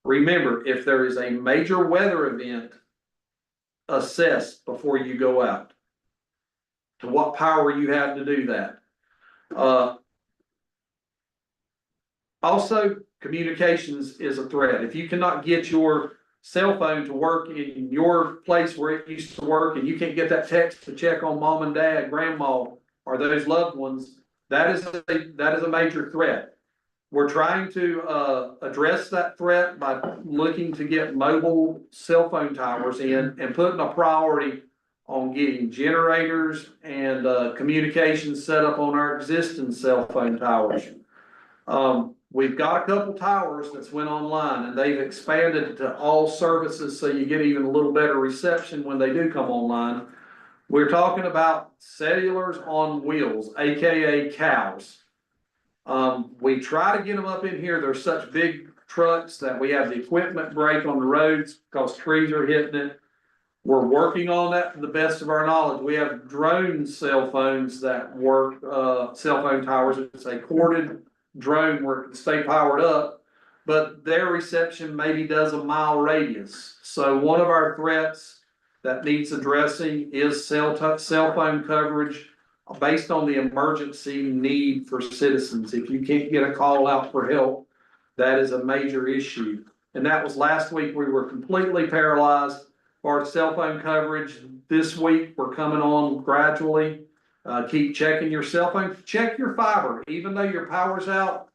Remember, if there is a major weather event, assess before you go out. To what power you have to do that. Also, communications is a threat. If you cannot get your cell phone to work in your place where it used to work, and you can't get that text to check on mom and dad, grandma, or those loved ones, that is a major threat. We're trying to address that threat by looking to get mobile cell phone towers in and putting a priority on getting generators and communications set up on our existing cell phone towers. We've got a couple towers that's went online, and they've expanded to all services, so you get even a little better reception when they do come online. We're talking about cellulars on wheels, AKA cows. We try to get them up in here. They're such big trucks that we have the equipment break on the roads because trees are hitting it. We're working on that to the best of our knowledge. We have drone cell phones that work, cell phone towers. It's a corded drone where it can stay powered up, but their reception maybe does a mile radius. So one of our threats that needs addressing is cell phone coverage based on the emergency need for citizens. If you can't get a call out for help, that is a major issue. And that was last week. We were completely paralyzed for cell phone coverage. This week, we're coming on gradually. Keep checking your cell phone, check your fiber, even though your power's out.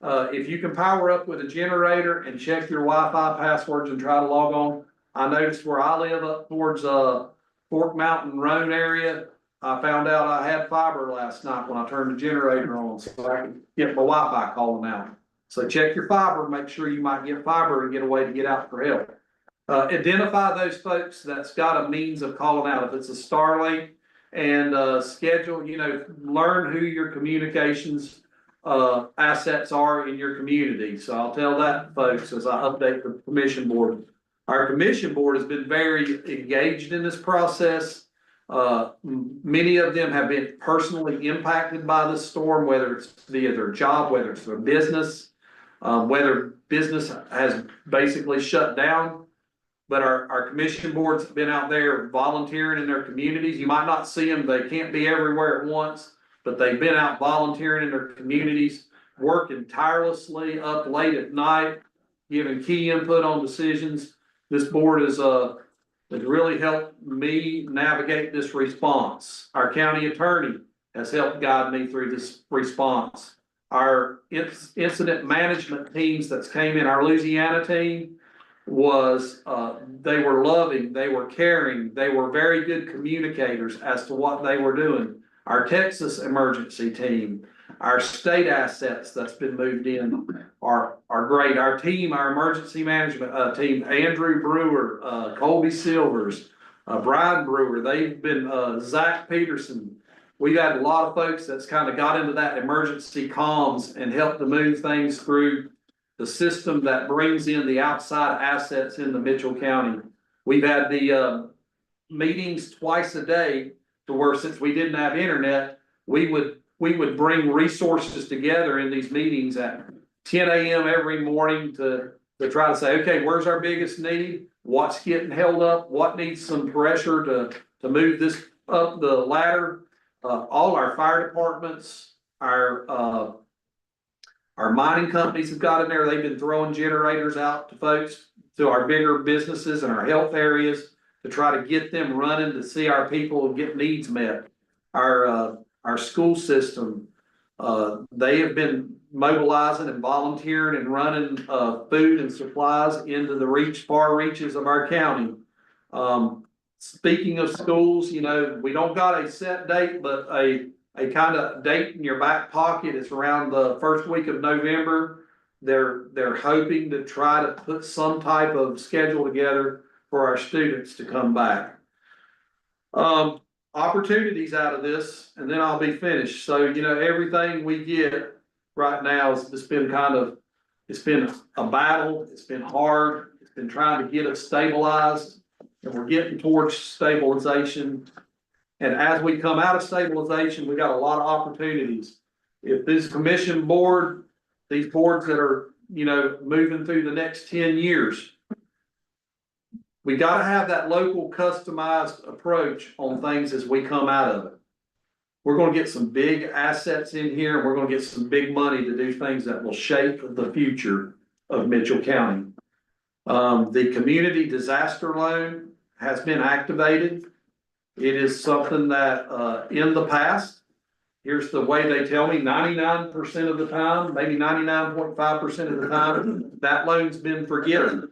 If you can power up with a generator and check your Wi-Fi passwords and try to log on. I noticed where I live up towards Fork Mountain Road area, I found out I had fiber last night when I turned the generator on, so I could get my Wi-Fi calling out. So check your fiber, make sure you might get fiber and get a way to get out for help. Identify those folks that's got a means of calling out. If it's a Starlink, and schedule, learn who your communications assets are in your community. So I'll tell that, folks, as I update the commission board. Our commission board has been very engaged in this process. Many of them have been personally impacted by the storm, whether it's via their job, whether it's their business, whether business has basically shut down. But our commission board's been out there volunteering in their communities. You might not see them, they can't be everywhere at once, but they've been out volunteering in their communities, working tirelessly up late at night, giving key input on decisions. This board has really helped me navigate this response. Our county attorney has helped guide me through this response. Our incident management teams that's came in, our Louisiana team, was they were loving, they were caring, they were very good communicators as to what they were doing. Our Texas emergency team, our state assets that's been moved in are great. Our team, our emergency management team, Andrew Brewer, Colby Silvers, Brian Brewer, they've been Zach Peterson. We've had a lot of folks that's kind of got into that emergency comms and helped to move things through the system that brings in the outside assets in the Mitchell County. We've had the meetings twice a day to where, since we didn't have internet, we would bring resources together in these meetings at 10 a.m. every morning to try to say, okay, where's our biggest need? What's getting held up? What needs some pressure to move this up the ladder? All our fire departments, our mining companies have got in there. They've been throwing generators out to folks, to our bigger businesses and our health areas, to try to get them running, to see our people get needs met. Our school system, they have been mobilizing and volunteering and running food and supplies into the far reaches of our county. Speaking of schools, we don't got a set date, but a kind of date in your back pocket. It's around the first week of November. They're hoping to try to put some type of schedule together for our students to come back. Opportunities out of this, and then I'll be finished. So, everything we get right now is it's been a battle. It's been hard. It's been trying to get us stabilized, and we're getting towards stabilization. And as we come out of stabilization, we got a lot of opportunities. If this commission board these boards that are, moving through the next 10 years. We gotta have that local customized approach on things as we come out of it. We're gonna get some big assets in here, and we're gonna get some big money to do things that will shape the future of Mitchell County. The community disaster loan has been activated. It is something that, in the past, here's the way they tell me, 99% of the time, maybe 99.5% of the time, that loan's been forgiven.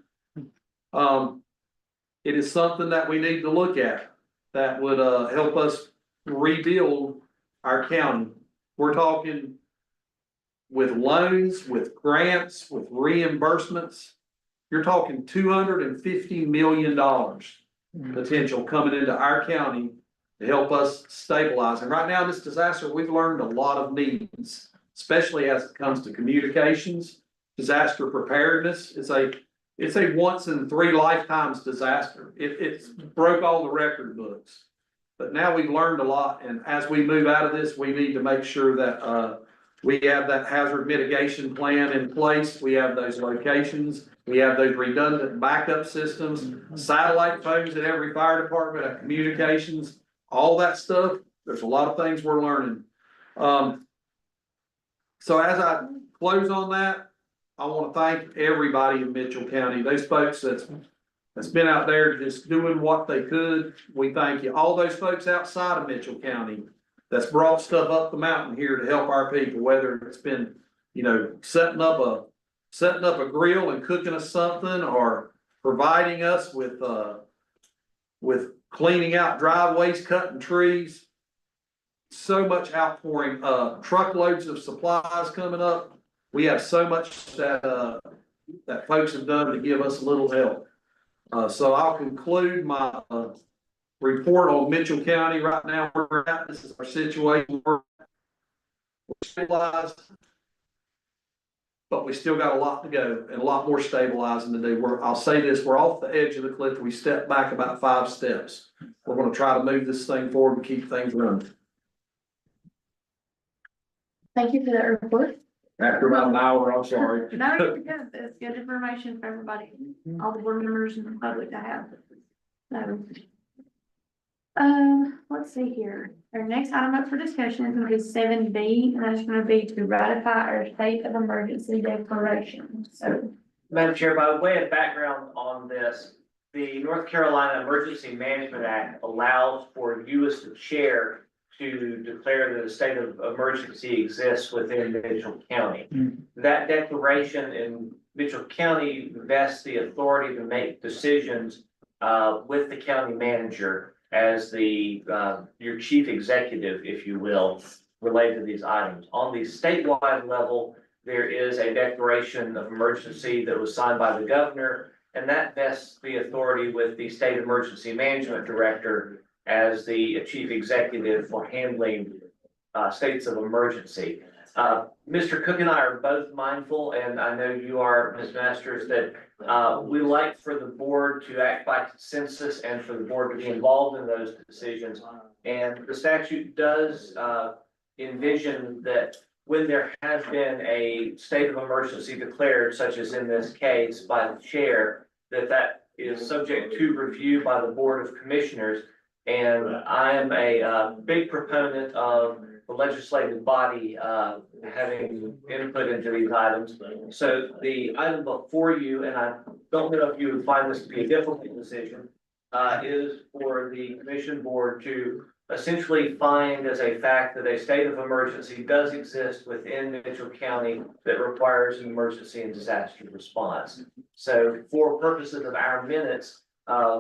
It is something that we need to look at that would, help us rebuild our county. We're talking with loans, with grants, with reimbursements. You're talking $250 million potential coming into our county to help us stabilize. And right now, this disaster, we've learned a lot of needs, especially as it comes to communications, disaster preparedness. It's a once in 3 lifetimes disaster. It's broke all the record books. But now we've learned a lot, and as we move out of this, we need to make sure that we have that hazard mitigation plan in place. We have those locations. We have those redundant backup systems, satellite phones at every fire department, at communications, all that stuff. There's a lot of things we're learning. So as I close on that, I want to thank everybody in Mitchell County, those folks that's been out there just doing what they could. We thank you. All those folks outside of Mitchell County that's brought stuff up the mountain here to help our people, whether it's been, setting up a grill and cooking us something, or providing us with cleaning out driveways, cutting trees. So much outpouring, truckloads of supplies coming up. We have so much that folks have done to give us a little help. So I'll conclude my report on Mitchell County right now. Where we're at, this is our situation. We're stabilized, but we still got a lot to go and a lot more stabilizing to do. I'll say this, we're off the edge of the cliff. We stepped back about 5 steps. We're going to try to move this thing forward and keep things running. Thank you for that report. After about an hour, I'm sorry. No, you're good. It's good information for everybody, all the board members and the public to have. So, let's see here. Our next item up for discussion is going to be 7B, and that's going to be to ratify our state of emergency declaration. So, Madam Chair, by way of background on this, the North Carolina Emergency Management Act allows for you as the chair to declare that a state of emergency exists within Mitchell County. That declaration in Mitchell County vests the authority to make decisions with the county manager as the your chief executive, if you will, related to these items. On the statewide level, there is a declaration of emergency that was signed by the governor, and that vests the authority with the state emergency management director as the chief executive for handling states of emergency. Mr. Cook and I are both mindful, and I know you are, Ms. Masters, that we like for the board to act by consensus and for the board to be involved in those decisions. And the statute does envision that when there has been a state of emergency declared, such as in this case by the chair, that is subject to review by the Board of Commissioners. And I am a big proponent of the legislative body having input into these items. So the item before you, and I don't know if you would find this to be a difficult decision, is for the commission board to essentially find as a fact that a state of emergency does exist within Mitchell County that requires an emergency and disaster response. So for purposes of our minutes,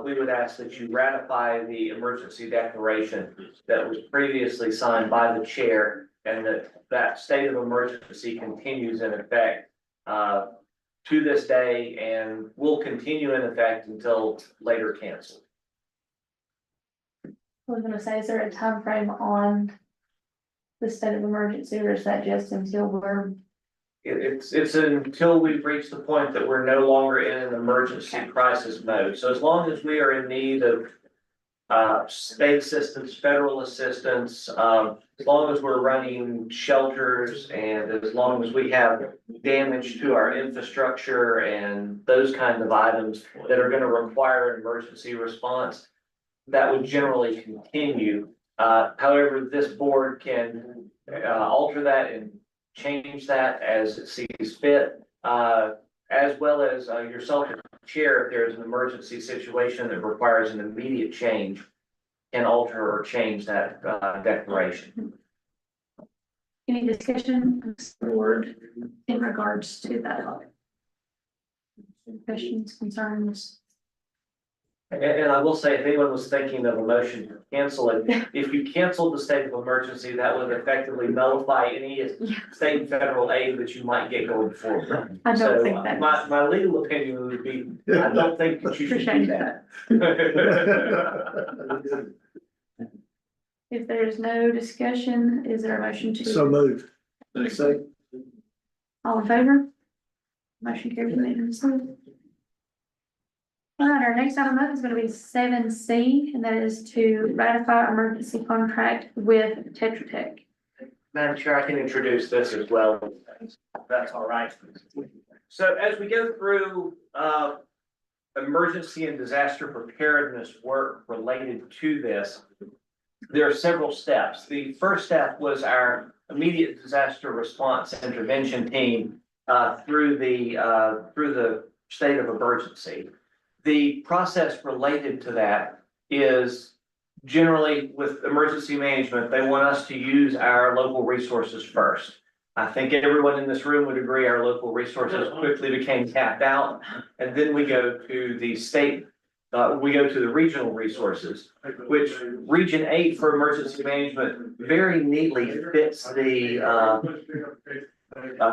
we would ask that you ratify the emergency declaration that was previously signed by the chair, and that state of emergency continues in effect to this day and will continue in effect until later canceled. I was going to say, is there a time frame on the state of emergency, or is that just until we're? It's until we've reached the point that we're no longer in an emergency crisis mode. So as long as we are in need of state assistance, federal assistance, as long as we're running shelters and as long as we have damage to our infrastructure and those kinds of items that are gonna require an emergency response, that would generally continue. However, this board can, alter that and change that as it sees fit, as well as, yourself, chair, if there's an emergency situation that requires an immediate change, can alter or change that, declaration. Any discussion of the board in regards to that? Questions, concerns? And I will say, if anyone was thinking of a motion to cancel it, if you canceled the state of emergency, that would effectively nullify any state and federal aid that you might get going forward. I don't So think that. my legal opinion would be, I don't think that you should do Appreciate that. If there's no discussion, is there a motion to? So moved. Say. All in favor? Motion carries unanimously. All right, our next item up is gonna be 7C, and that is to ratify emergency contract with Tetra Tech. Madam Chair, I can introduce this as well. if That's all right. So as we go through, emergency and disaster preparedness work related to this, there are several steps. The first step was our immediate disaster response intervention team, through the state of emergency. The process related to that is generally with emergency management, they want us to use our local resources first. I think everyone in this room would agree our local resources quickly became tapped out. And then we go to the state, we go to the regional resources, which Region 8 for emergency management very neatly fits the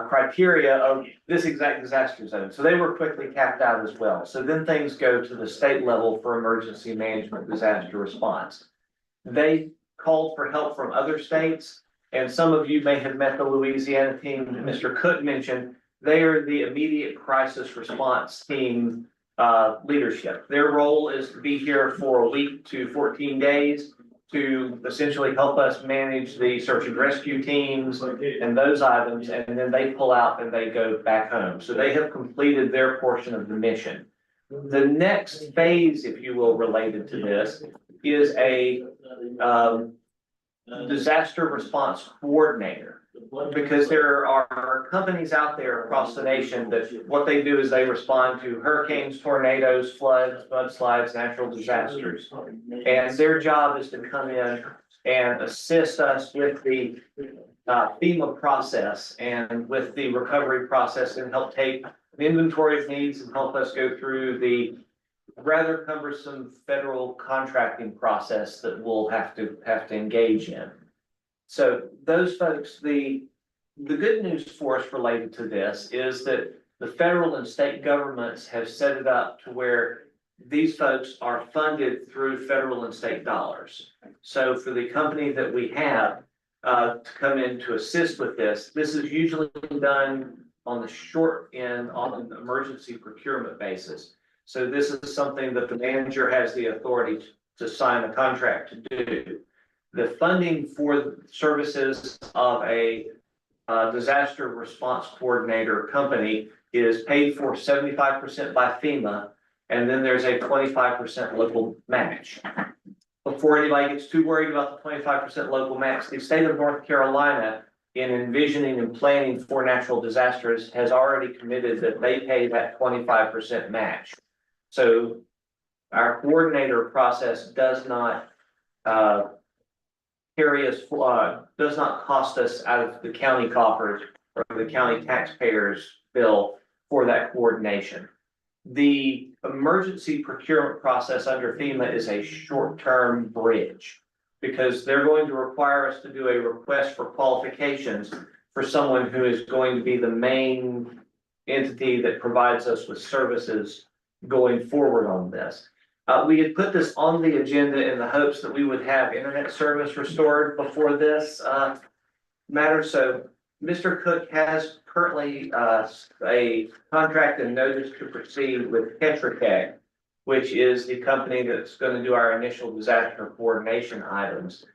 criteria of this exact disaster zone. So they were quickly tapped out as well. So then things go to the state level for emergency management disaster response. They called for help from other states, and some of you may have met the Louisiana team that Mr. Cook mentioned. They are the immediate crisis response team leadership. Their role is to be here for a week to 14 days to essentially help us manage the search and rescue teams and those items, and then they pull out and they go back home. So they have completed their portion of the mission. The next phase, if you will, related to this is a disaster response coordinator. Because there are companies out there across the nation that what they do is they respond to hurricanes, tornadoes, floods, mudslides, natural disasters. And their job is to come in and assist us with the FEMA process and with the recovery process and help take an inventory of needs and help us go through the rather cumbersome federal contracting process that we'll have to engage in. So those folks, the good news for us related to this is that the federal and state governments have set it up to where these folks are funded through federal and state dollars. So for the company that we have to come in to assist with this, this is usually done on the short end on an emergency procurement basis. So this is something that the manager has the authority to sign a contract to do. The funding for services of a disaster response coordinator company is paid for 75% by FEMA, and then there's a 25% local match. Before anybody gets too worried about the 25% local match, the state of North Carolina, in envisioning and planning for natural disasters, has already committed that they pay that 25% match. So our coordinator process does not does not cost us out of the county coffers or the county taxpayers bill for that coordination. The emergency procurement process under FEMA is a short-term bridge because they're going to require us to do a request for qualifications for someone who is going to be the main entity that provides us with services going forward on this. We had put this on the agenda in the hopes that we would have internet service restored before this matter. So Mr. Cook has currently a contract and notice to proceed with Tetra Tech which is the company that's gonna do our initial disaster coordination items.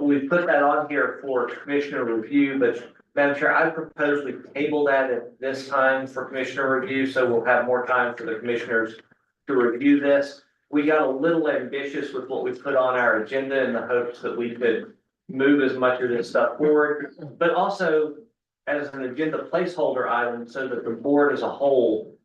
We put that on here for commissioner review, but Madam Chair, I propose we table that at this time for commissioner review, so we'll have more time for the commissioners to review this. We got a little ambitious with what we put on our agenda in the hopes that we could move as much of this stuff forward, but also as an agenda placeholder item so that the board as a whole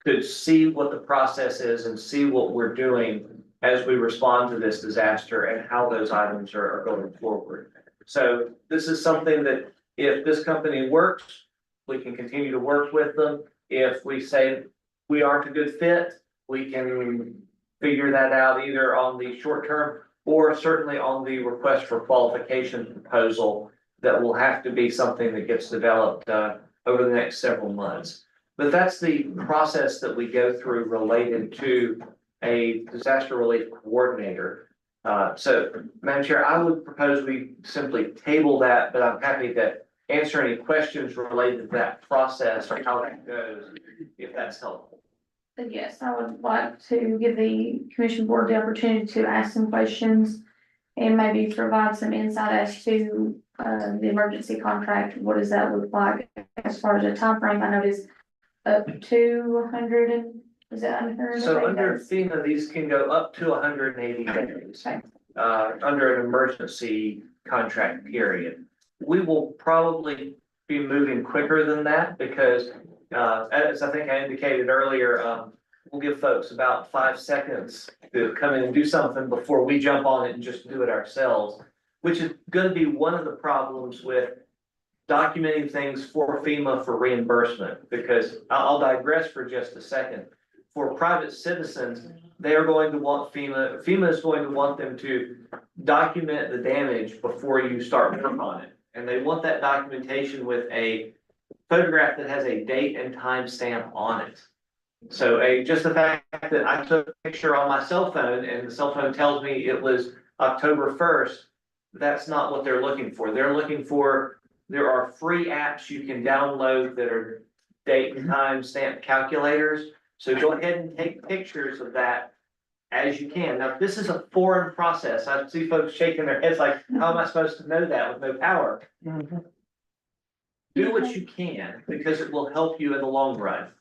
could see what the process is and see what we're doing as we respond to this disaster and how those items are going forward. So this is something that if this company works, we can continue to work with them. If we say we aren't a good fit, we can figure that out either on the short term or certainly on the request for qualification proposal that will have to be something that gets developed over the next several months. But that's the process that we go through related to a disaster relief coordinator. So, Madam Chair, I would propose we simply table that, but I'm happy to answer any questions related to that process or how that goes, if that's helpful. Yes, I would like to give the commission board the opportunity to ask some questions and maybe provide some insight as to the emergency contract. What does that look like as far as a time frame? I know it's up to 100 and is that under? So under FEMA, these can go up to 180 days, Okay. Under an emergency contract period. We will probably be moving quicker than that because, as I think I indicated earlier, we'll give folks about 5 seconds to come in and do something before we jump on it and just do it ourselves, which is gonna be one of the problems with documenting things for FEMA for reimbursement, because I'll digress for just a second. For private citizens, they are going to want FEMA is going to want them to document the damage before you start work on it. And they want that documentation with a photograph that has a date and time stamp on it. So just the fact that I took a picture on my cell phone and the cell phone tells me it was October 1st, that's not what they're looking for. They're looking for, there are free apps you can download that are date and time stamp calculators. So go ahead and take pictures of that as you can. Now, this is a foreign process. I see folks shaking their heads like, how am I supposed to know that with no power? Do what you can because it will help you in the long run.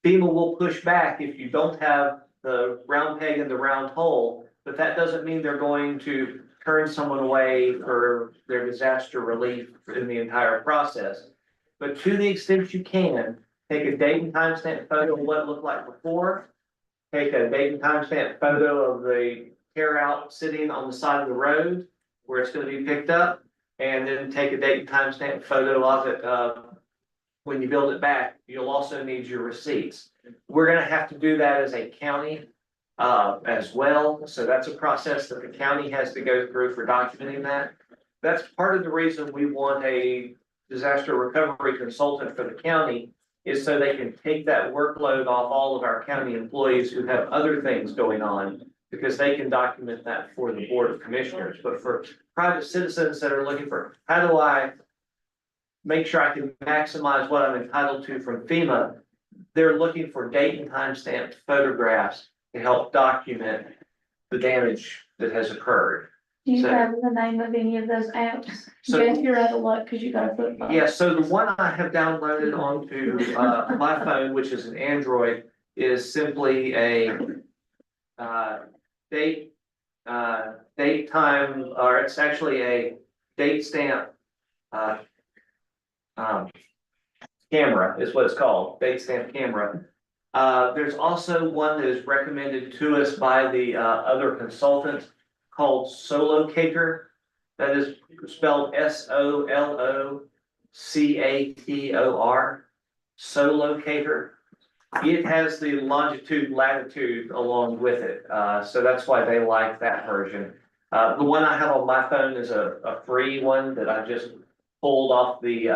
FEMA will push back if you don't have the round peg in the round hole, but that doesn't mean they're going to turn someone away for their disaster relief in the entire process. But to the extent you can, take a date and time stamp photo of what it looked like before, take a date and time stamp photo of the tear out sitting on the side of the road where it's gonna be picked up, and then take a date and time stamp photo of it, when you build it back. You'll also need your receipts. We're gonna have to do that as a county, as well. So that's a process that the county has to go through for documenting that. That's part of the reason we want a disaster recovery consultant for the county, is so they can take that workload off all of our county employees who have other things going on, because they can document that for the Board of Commissioners. But for private citizens that are looking for, how do I make sure I can maximize what I'm entitled to from FEMA? They're looking for date and time stamped photographs to help document the damage that has occurred. Do you So- have the name of any of those apps? So- Yes, you're out of luck because you got a flip phone. Yeah, so the one I have downloaded onto my phone, which is an Android, is simply a date, date time, or it's actually a date stamp camera is what it's called, date stamp camera. There's also one that is recommended to us by the other consultant called Solocator. That is spelled Solocator, Solocator. It has the longitude, latitude along with it, so that's why they like that version. The one I have on my phone is a free one that I just pulled off the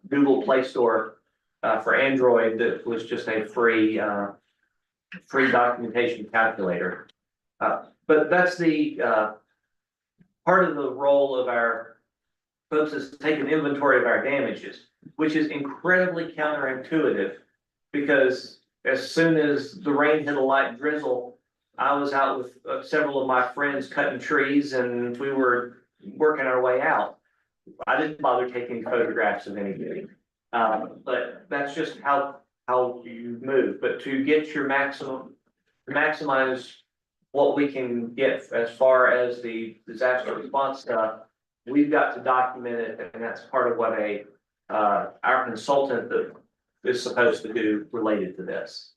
Google Play Store for Android. That was just a free documentation calculator. But that's the part of the role of our folks is to take an inventory of our damages, which is incredibly counterintuitive, because as soon as the rain hit a light drizzle, I was out with several of my friends cutting trees and we were working our way out. I didn't bother taking photographs of anything. But that's just how you move, but to get your maximum, to maximize what we can get as far as the disaster response stuff, we've got to document it, and that's part of what our consultant that is supposed to do related to this.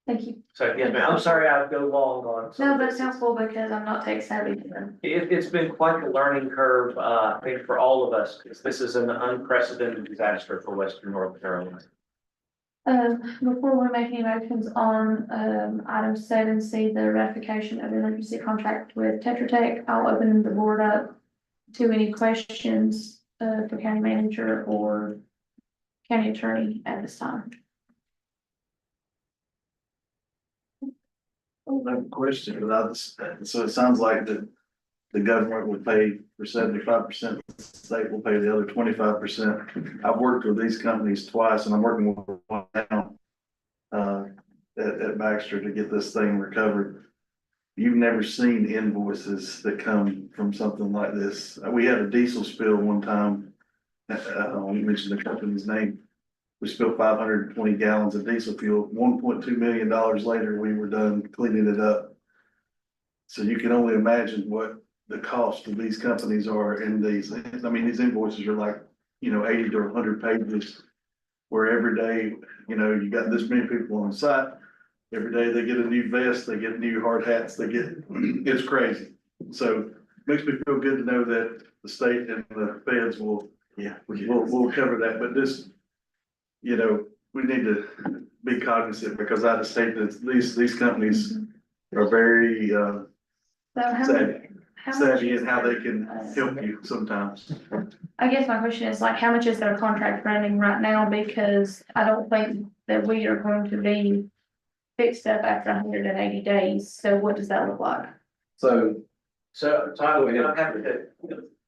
Thank you. So, yes, ma'am, I'm sorry I go long on. some No, of that this. sounds cool because I'm not tech savvy. It's been quite the learning curve, I think for all of us, because this is an unprecedented disaster for Western North Carolina. Before we make any motions on, item 7C, the ratification of the emergency contract with Tetra Tech, I'll open the board up to any questions, for county manager or county attorney at this time. I don't have a question, but so it sounds like that the government will pay for 75%, the state will pay the other 25%. I've worked with these companies twice and I'm working with one now, at Baxter to get this thing recovered. You've never seen invoices that come from something like this. We had a diesel spill one time. I won't mention the company's name. We spilled 520 gallons of diesel fuel. $1.2 million later, we were done cleaning it up. So you can only imagine what the cost of these companies are in these. I mean, these invoices are like, 80 to 100 pages. Where every day, you got this many people on site. Every day they get a new vest, they get new hard hats, it's crazy. So makes me feel good to know that the state and the feds will cover that, but this, we need to be cognizant because I just hate that these companies are very, So how savvy in how they can help you sometimes. I guess my question is like, how much is their contract running right now? Because I don't think that we are going to be fixed up after 180 days. So what does that look like? So Tyler, we don't have to,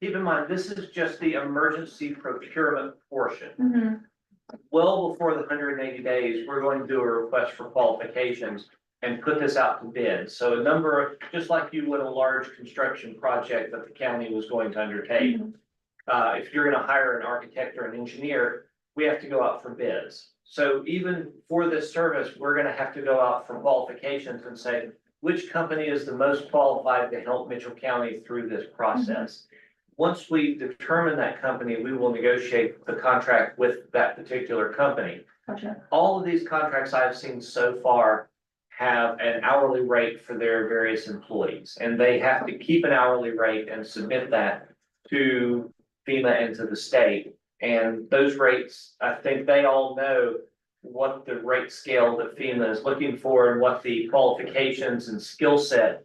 keep in mind, this is just the emergency procurement portion. Well, before the 180 days, we're going to do a request for qualifications and put this out to bid. So a number of, just like you would a large construction project that the county was going to undertake. If you're gonna hire an architect or an engineer, we have to go out for bids. So even for this service, we're gonna have to go out for qualifications and say, which company is the most qualified to help Mitchell County through this process? Once we determine that company, we will negotiate the contract with that particular company. Gotcha. All of these contracts I've seen so far have an hourly rate for their various employees, and they have to keep an hourly rate and submit that to FEMA and to the state. And those rates, I think they all know what the rate scale that FEMA is looking for and what the qualifications and skill set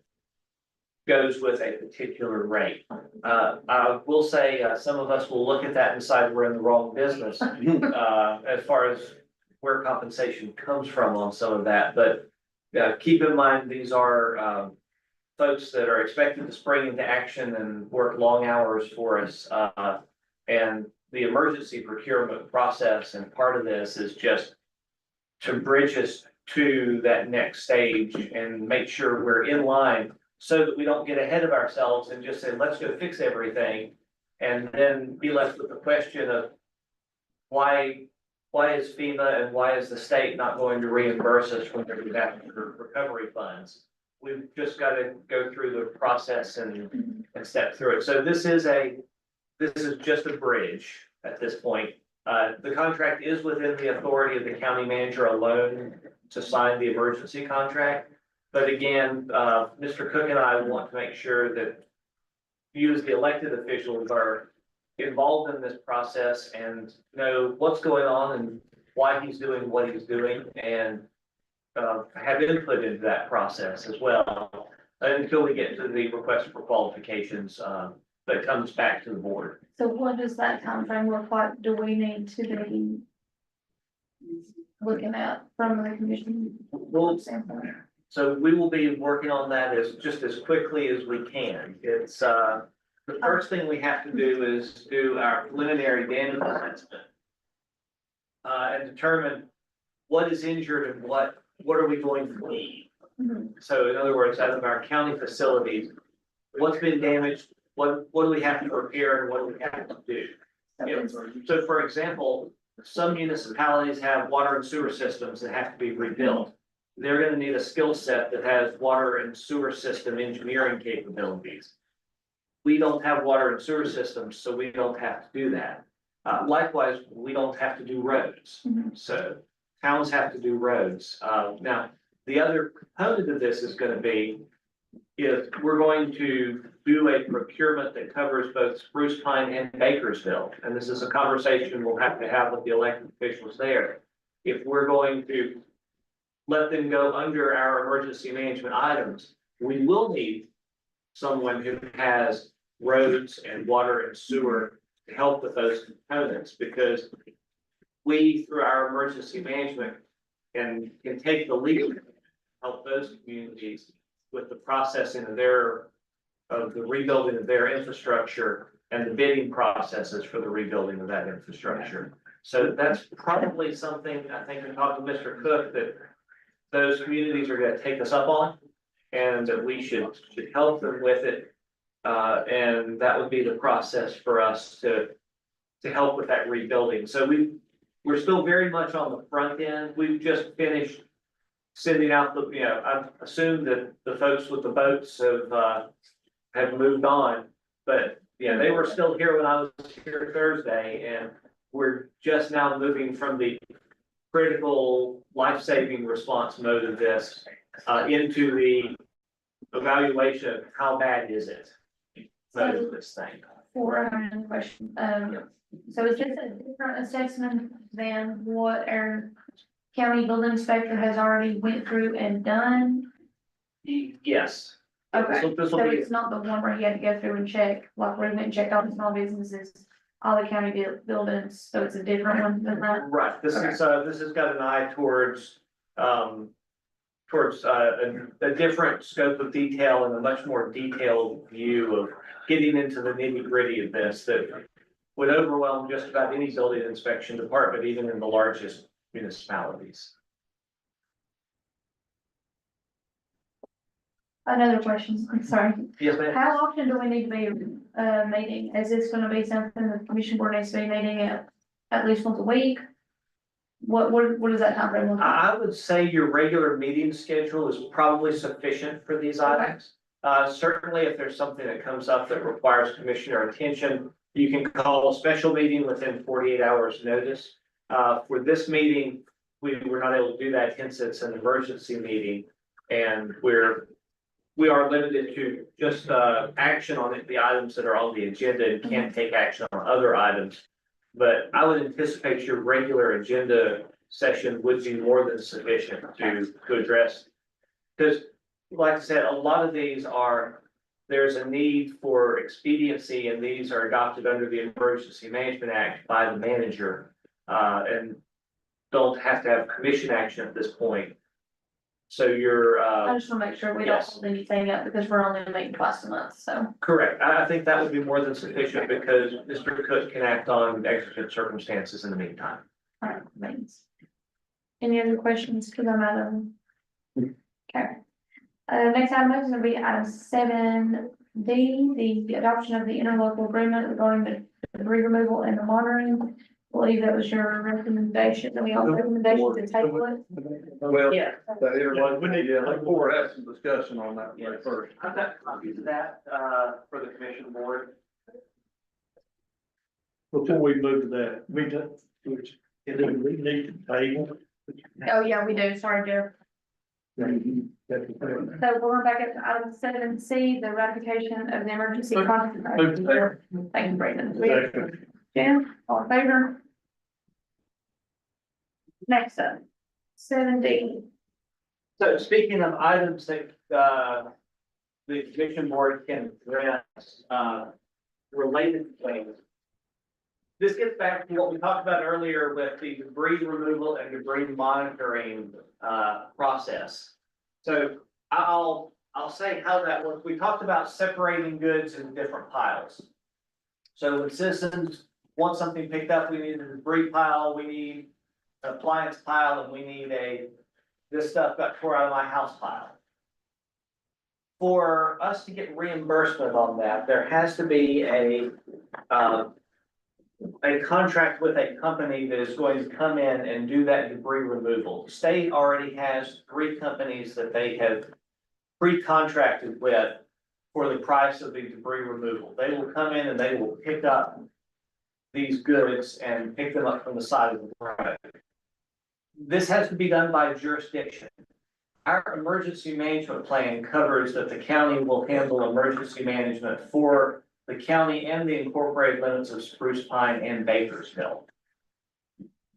goes with a particular rate. I will say, some of us will look at that and decide we're in the wrong business, as far as where compensation comes from on some of that, but keep in mind, these are, folks that are expected to spring into action and work long hours for us, and the emergency procurement process, and part of this is just to bridge us to that next stage and make sure we're in line so that we don't get ahead of ourselves and just say, let's go fix everything. And then be left with the question of why is FEMA and why is the state not going to reimburse us from their disaster recovery funds? We've just got to go through the process and step through it. So this is just a bridge at this point. The contract is within the authority of the county manager alone to sign the emergency contract. But again, Mr. Cook and I want to make sure that you as the elected officials are involved in this process and know what's going on and why he's doing what he's doing, and have input into that process as well until we get to the request for qualifications that comes back to the board. So what does that timeframe look like? Do we need to be looking at from the commission standpoint? So we will be working on that just as quickly as we can. It's the first thing we have to do is do our preliminary damage assessment and determine what is injured and what are we going to need? Mhm. So in other words, out of our county facilities, what's been damaged, what do we have to repair and what do we have to do? You know, so for example, some municipalities have water and sewer systems that have to be rebuilt. They're gonna need a skill set that has water and sewer system engineering capabilities. We don't have water and sewer systems, so we don't have to do that. Likewise, we don't have to do roads, Mhm. so towns have to do roads. Now, the other component of this is gonna be if we're going to do a procurement that covers both Spruce Pine and Bakersville, and this is a conversation we'll have to have with the elected officials there. If we're going to let them go under our emergency management items, we will need someone who has roads and water and sewer to help with those components, because we, through our emergency management, can take the lead, help those communities with the processing of the rebuilding of their infrastructure and the bidding processes for the rebuilding of that infrastructure. So that's probably something, I think, I talked to Mr. Cook, that those communities are gonna take us up on, and that we should help them with it. And that would be the process for us to help with that rebuilding. So we're still very much on the front end. We've just finished sending out the, I assume that the folks with the boats have moved on. But, yeah, they were still here when I was here Thursday, and we're just now moving from the critical life-saving response mode of this into the evaluation of how bad is it? Mode of this thing. For another question, so is this a different assessment than what our county building inspector has already went through and done? Yes. Okay, This so will be, it's not the one where he had to go through and check, like where he went and checked all the small businesses, all the county buildings, so it's a different one than that? right, this has got an eye towards a different scope of detail and a much more detailed view of getting into the nitty gritty of this that would overwhelm just about any building inspection department, even in the largest municipalities. Another question, I'm sorry. Yes, ma'am. How often do we need to be, meeting? Is this gonna be something the commission board needs to be meeting at least once a week? What is that time frame look like? I would say your regular meeting schedule is probably sufficient for these items. Certainly, if there's something that comes up that requires commissioner attention, you can call a special meeting within 48 hours notice. For this meeting, we were not able to do that, hence it's an emergency meeting. And we are limited to just action on the items that are on the agenda and can't take action on other items. But I would anticipate your regular agenda session would be more than sufficient to address. Because like I said, a lot of these there's a need for expediency, and these are adopted under the Emergency Management Act by the manager. And don't have to have commission action at this point. So I just wanna make sure we don't yes. hold anything up because we're only meeting twice a month, so. correct. I think that would be more than sufficient because Mr. Cook can act on exigent circumstances in the meantime. Alright, thanks. Any other questions? Cause I'm out of them. Okay. Next item is gonna be item 7D, the adoption of the interlocal agreement regarding the debris removal and the monitoring. I believe that was your recommendation, that we all recommendation to table it. Well, Yeah. we need to, like, board have some discussion on that Yes. first. I've got copies of that, for the commission board. Before we move to that, we need to table. Oh, yeah, we do, sorry, Jeff. So we're going back up to item 7C, the ratification of the emergency contract. Thank you, Brandon. Jen, all in favor? Next up, 7D. So speaking of items that, the commission board can address, related to things. This gets back to what we talked about earlier with the debris removal and debris monitoring, process. So I'll say how that works. We talked about separating goods in different piles. So when citizens want something picked up, we need a debris pile, we need appliance pile and we need this stuff got tore out of my house pile. For us to get reimbursement on that, there has to be a contract with a company that is going to come in and do that debris removal. The state already has 3 companies that they have pre-contracted with for the price of the debris removal. They will come in and they will pick up these goods and pick them up from the side of the road. This has to be done by jurisdiction. Our emergency management plan covers that the county will handle emergency management for the county and the incorporated limits of Spruce Pine and Bakersville.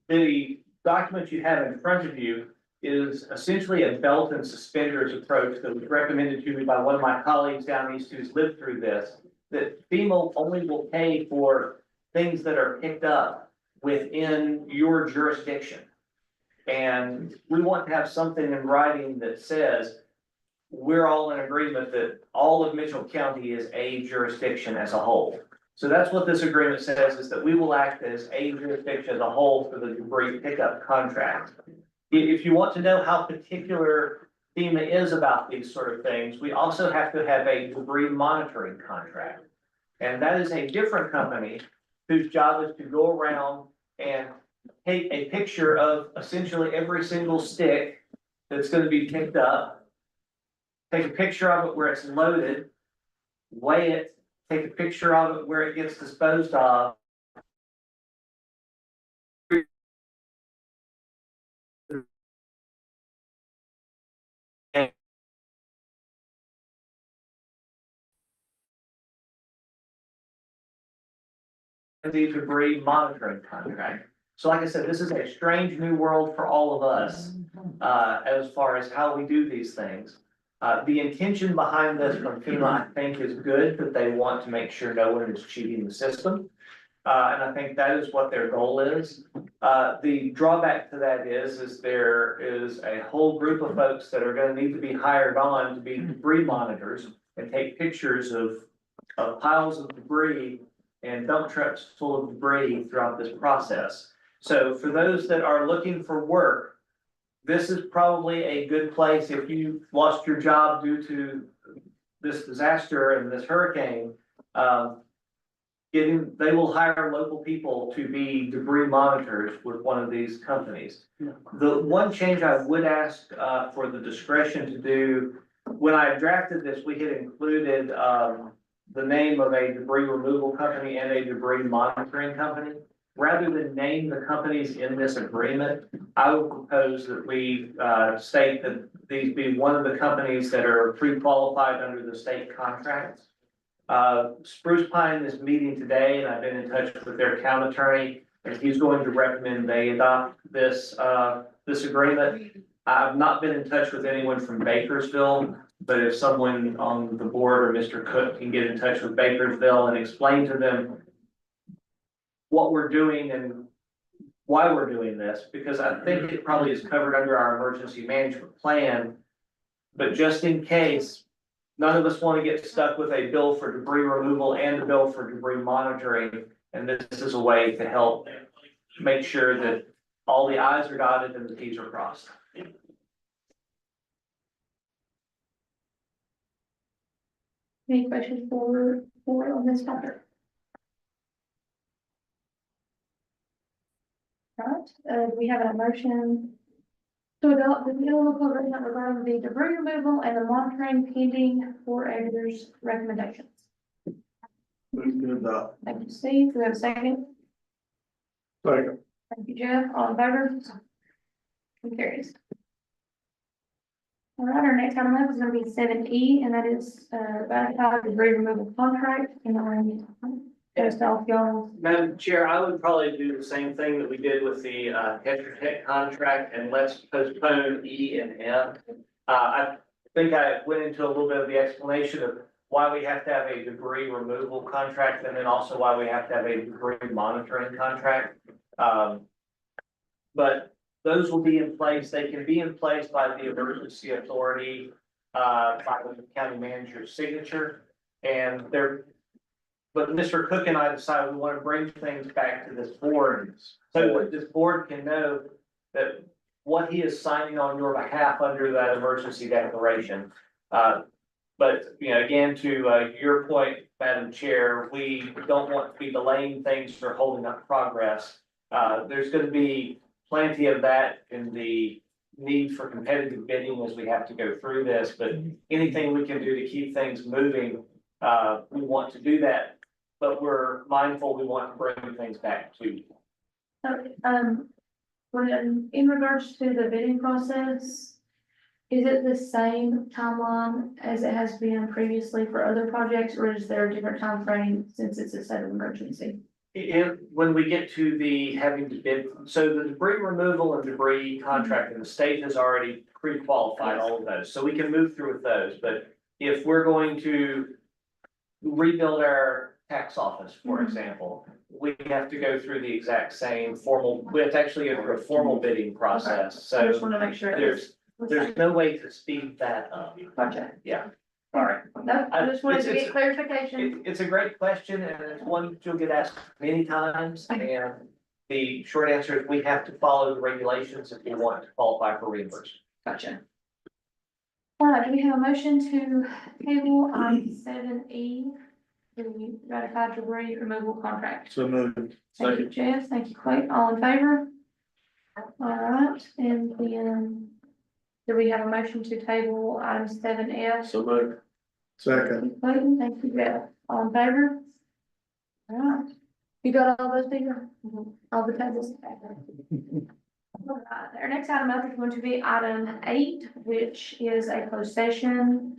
The document you have in front of you is essentially a belt and suspenders approach that was recommended to me by one of my colleagues down east who's lived through this, that FEMA only will pay for things that are picked up within your jurisdiction. And we want to have something in writing that says we're all in agreement that all of Mitchell County is a jurisdiction as a whole. So that's what this agreement says, is that we will act as a jurisdiction as a whole for the debris pickup contract. If you want to know how particular FEMA is about these sort of things, we also have to have a debris monitoring contract. And that is a different company whose job is to go around and take a picture of essentially every single stick that's going to be picked up, take a picture of it where it's loaded, weigh it, take a picture of it where it gets disposed of. The debris monitoring contract. So like I said, this is a strange new world for all of us, as far as how we do these things. The intention behind this from FEMA, I think, is good, that they want to make sure no one is cheating the system. And I think that is what their goal is. The drawback to that is there is a whole group of folks that are gonna need to be hired on to be debris monitors and take pictures of piles of debris and dump trucks full of debris throughout this process. So for those that are looking for work, this is probably a good place if you lost your job due to this disaster and this hurricane. They will hire local people to be debris monitors with one of these companies. The one change I would ask for the discretion to do, when I drafted this, we had included the name of a debris removal company and a debris monitoring company. Rather than name the companies in this agreement, I would propose that we state that these be one of the companies that are pre-qualified under the state contracts. Spruce Pine is meeting today, and I've been in touch with their town attorney, and he's going to recommend they adopt this agreement. I've not been in touch with anyone from Bakersville, but if someone on the board or Mr. Cook can get in touch with Bakersville and explain to them what we're doing and why we're doing this, because I think it probably is covered under our emergency management plan. But just in case, none of us want to get stuck with a bill for debris removal and a bill for debris monitoring. And this is a way to help make sure that all the I's are dotted and the T's are crossed. Any questions for on this topic? Right, we have a motion to adopt the local agreement regarding the debris removal and the monitoring pending 4 acres recommendations. Move to adopt. Thank you, Steve. Do we have a second? Second. Thank you, Jeff. All in favor? Motion carries. All right, our next item up is gonna be 7E, and that is, ratify the debris removal contract in the ring. Just off y'all. Madam Chair, I would probably do the same thing that we did with the Tetra Tech contract, and let's postpone E and F. I think I went into a little bit of the explanation of why we have to have a debris removal contract, and then also why we have to have a debris monitoring contract. But those will be in place. They can be in place by the emergency authority, by the county manager's signature, and but Mr. Cook and I decided we want to bring things back to this board, so that this board can know that what he is signing on your behalf under that emergency declaration. But, you know, again, to your point, Madam Chair, we don't want to be delaying things or holding up progress. There's gonna be plenty of that in the need for competitive bidding as we have to go through this, but anything we can do to keep things moving, we want to do that. But we're mindful, we want to bring things back to you. In regards to the bidding process, is it the same timeline as it has been previously for other projects, or is there a different time frame since it's a state of emergency? When we get to the having to bid, so the debris removal and debris contract, the state has already pre-qualified all of those, so we can move through with those, but if we're going to rebuild our tax office, for example, we have to go through the exact same we have to actually go through a formal bidding process, I just so want to make sure. there's no way to speed that up. Gotcha. Yeah, all right. No, I just wanted to It's- get clarification. It's a great question, and it's one that you'll get asked many times, and the short answer is we have to follow the regulations if we want to qualify for reimbursement. Gotcha. All right, do we have a motion to table item 7E, the ratified debris removal contract? So moved. Thank you, Jeff. Thank you, Clayton. All in favor? All right, and then do we have a motion to table item 7F? So moved. Second. Clayton, thank you, Jeff. All in favor? All right. You got all those figures? All the tables? All right, our next item up is going to be item 8, which is a closed session.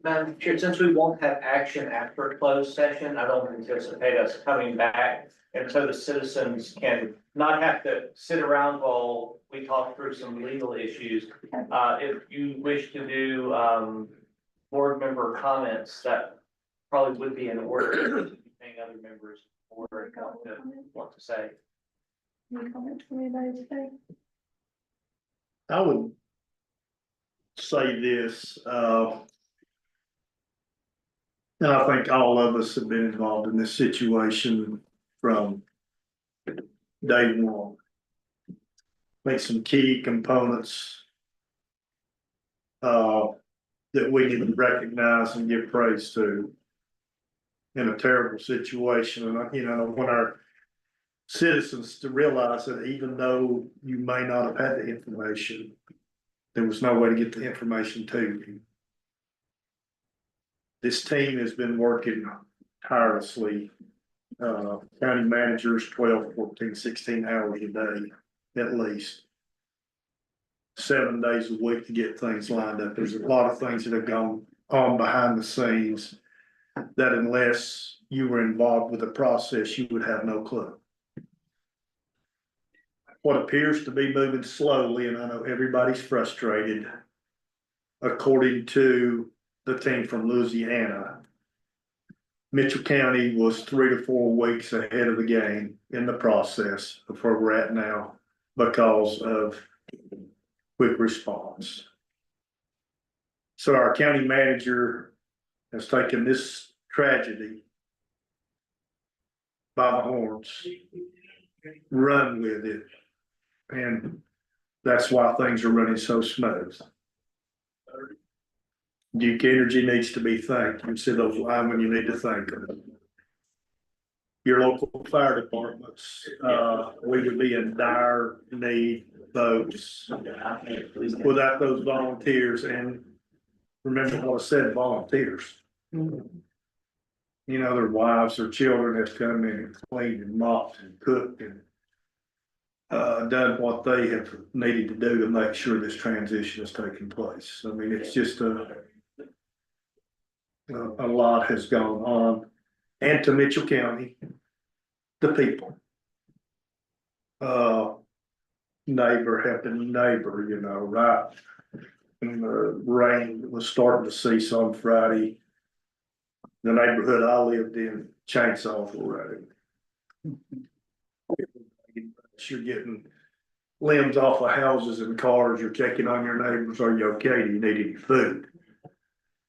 Madam Chair, since we won't have action after a closed session, I don't anticipate us coming back. And so the citizens can not have to sit around while we talk through some legal issues. If you wish to do, board member comments, that probably would be in order. Anything other members want to say. Any comments from anybody today? I would say this, and I think all of us have been involved in this situation from day one. I think some key components that we need to recognize and give praise to in a terrible situation. And, you know, when our citizens to realize that even though you may not have had the information, there was no way to get the information to you. This team has been working tirelessly, county managers, 12, 14, 16 hours a day, at least. 7 days a week to get things lined up. There's a lot of things that have gone on behind the scenes that unless you were involved with the process, you would have no clue. What appears to be moving slowly, and I know everybody's frustrated, according to the team from Louisiana, Mitchell County was 3 to 4 weeks ahead of the game in the process of where we're at now because of quick response. So our county manager has taken this tragedy by the horns, run with it, and that's why things are running so smooth. Duke Energy needs to be thanked. You see those linemen, you need to thank them. Your local fire departments, we would be in dire need, folks, without those volunteers. And remember what I said, volunteers. You know, their wives, their children have come in and cleaned and mopped and cooked and done what they have needed to do to make sure this transition has taken place. I mean, it's just a lot has gone on. And to Mitchell County, the people. Neighbor helping neighbor, you know, right? And the rain was starting to cease on Friday. The neighborhood I lived in, chainsaws were ready. You're getting limbs off of houses and cars, you're checking on your neighbors, are you okay, do you need any food?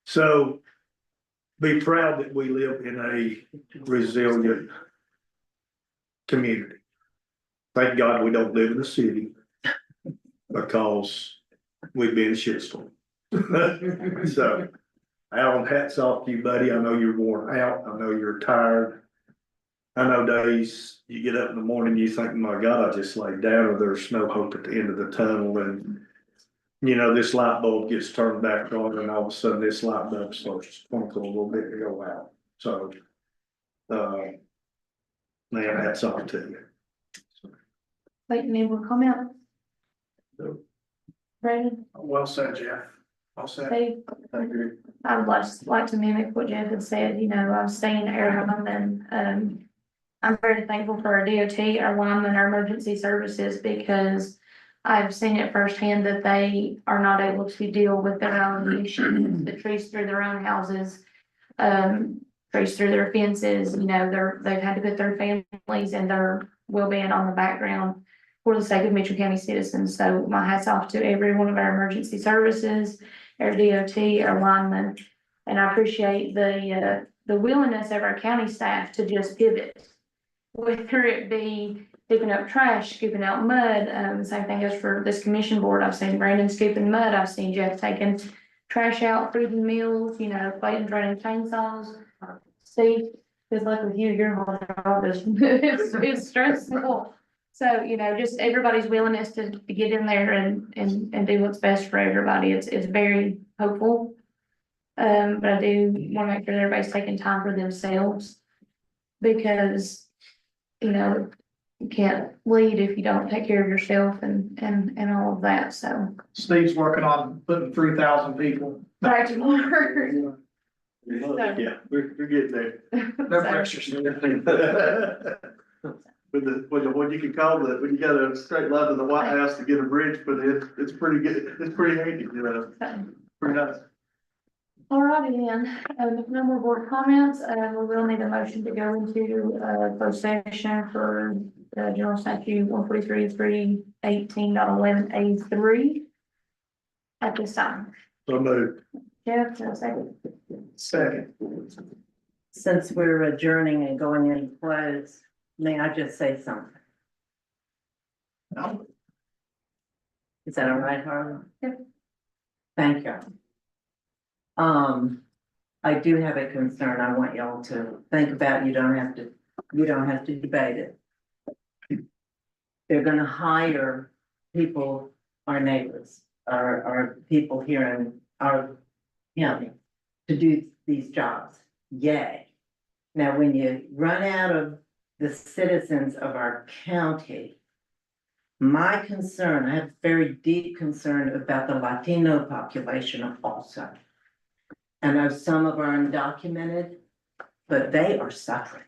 So be proud that we live in a resilient community. Thank God we don't live in the city. Because we've been a shitstorm. So, Alan, hats off to you, buddy. I know you're worn out. I know you're tired. I know days you get up in the morning, you think, my God, I just laid down, or there's no hope at the end of the tunnel, and you know, this light bulb gets turned back on, and all of a sudden this light bulb starts to twinkle a little bit to go out. So, man, hats off to you. Clayton, any more comments? No. Brandon, Well said, Jeff. Well said. Dave? I would like to mimic what Jeff had said, you know, I was staying at Airline, and, I'm very thankful for our DOT, our linemen, our emergency services, because I've seen it firsthand that they are not able to deal with their own issues, the trees through their own houses, trees through their fences, you know, they've had to put their families and their well-being on the background for the sake of Mitchell County citizens. So my hats off to every one of our emergency services, our DOT, our linemen. And I appreciate the willingness of our county staff to just pivot. Whether it be picking up trash, scooping out mud, same thing goes for this commission board. I've seen Brandon scooping mud. I've seen Jeff taking trash out, feeding meals, you know, Clayton's running chainsaws. Steve, good luck with you. Your whole job is, it's stressful. So, you know, just everybody's willingness to get in there and do what's best for everybody. It's very hopeful. But I do want to make sure that everybody's taking time for themselves. Because, you know, you can't lead if you don't take care of yourself and all of that, so. Steve's working on putting 3,000 people. Back to work. Yeah, we're getting there. No pressure, Steve. With the, what you can call the, when you got a straight line to the White House to get a bridge put in, it's pretty good, it's pretty handy, you know, pretty nice. Alrighty then, if no more board comments, we will need a motion to go into, closed session for, general statute 143.318.11A3 at this time. So moved. Jeff, second. Second. Since we're adjourning and going into close, may I just say something? No. Is that all right, Harlan? Yep. Thank you. I do have a concern I want y'all to think about. You don't have to debate it. They're gonna hire people, our neighbors, our people here in our county to do these jobs. Yay. Now, when you run out of the citizens of our county, my concern, I have very deep concern about the Latino population also. I know some of are undocumented, but they are suffering.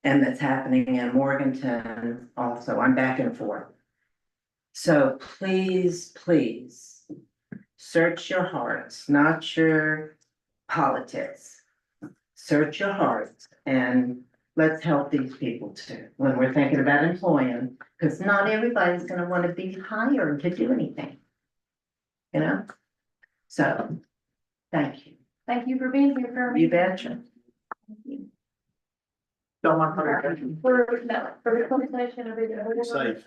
And that's happening in Morganton also. I'm back and forth. So please, please, search your hearts, not your politics. Search your hearts and let's help these people too, when we're thinking about employing, because not everybody's gonna want to be hired to do anything. You know? So, thank you. Thank you for being here, Kirby. You betcha. Don't mind. For the closed session, Safe.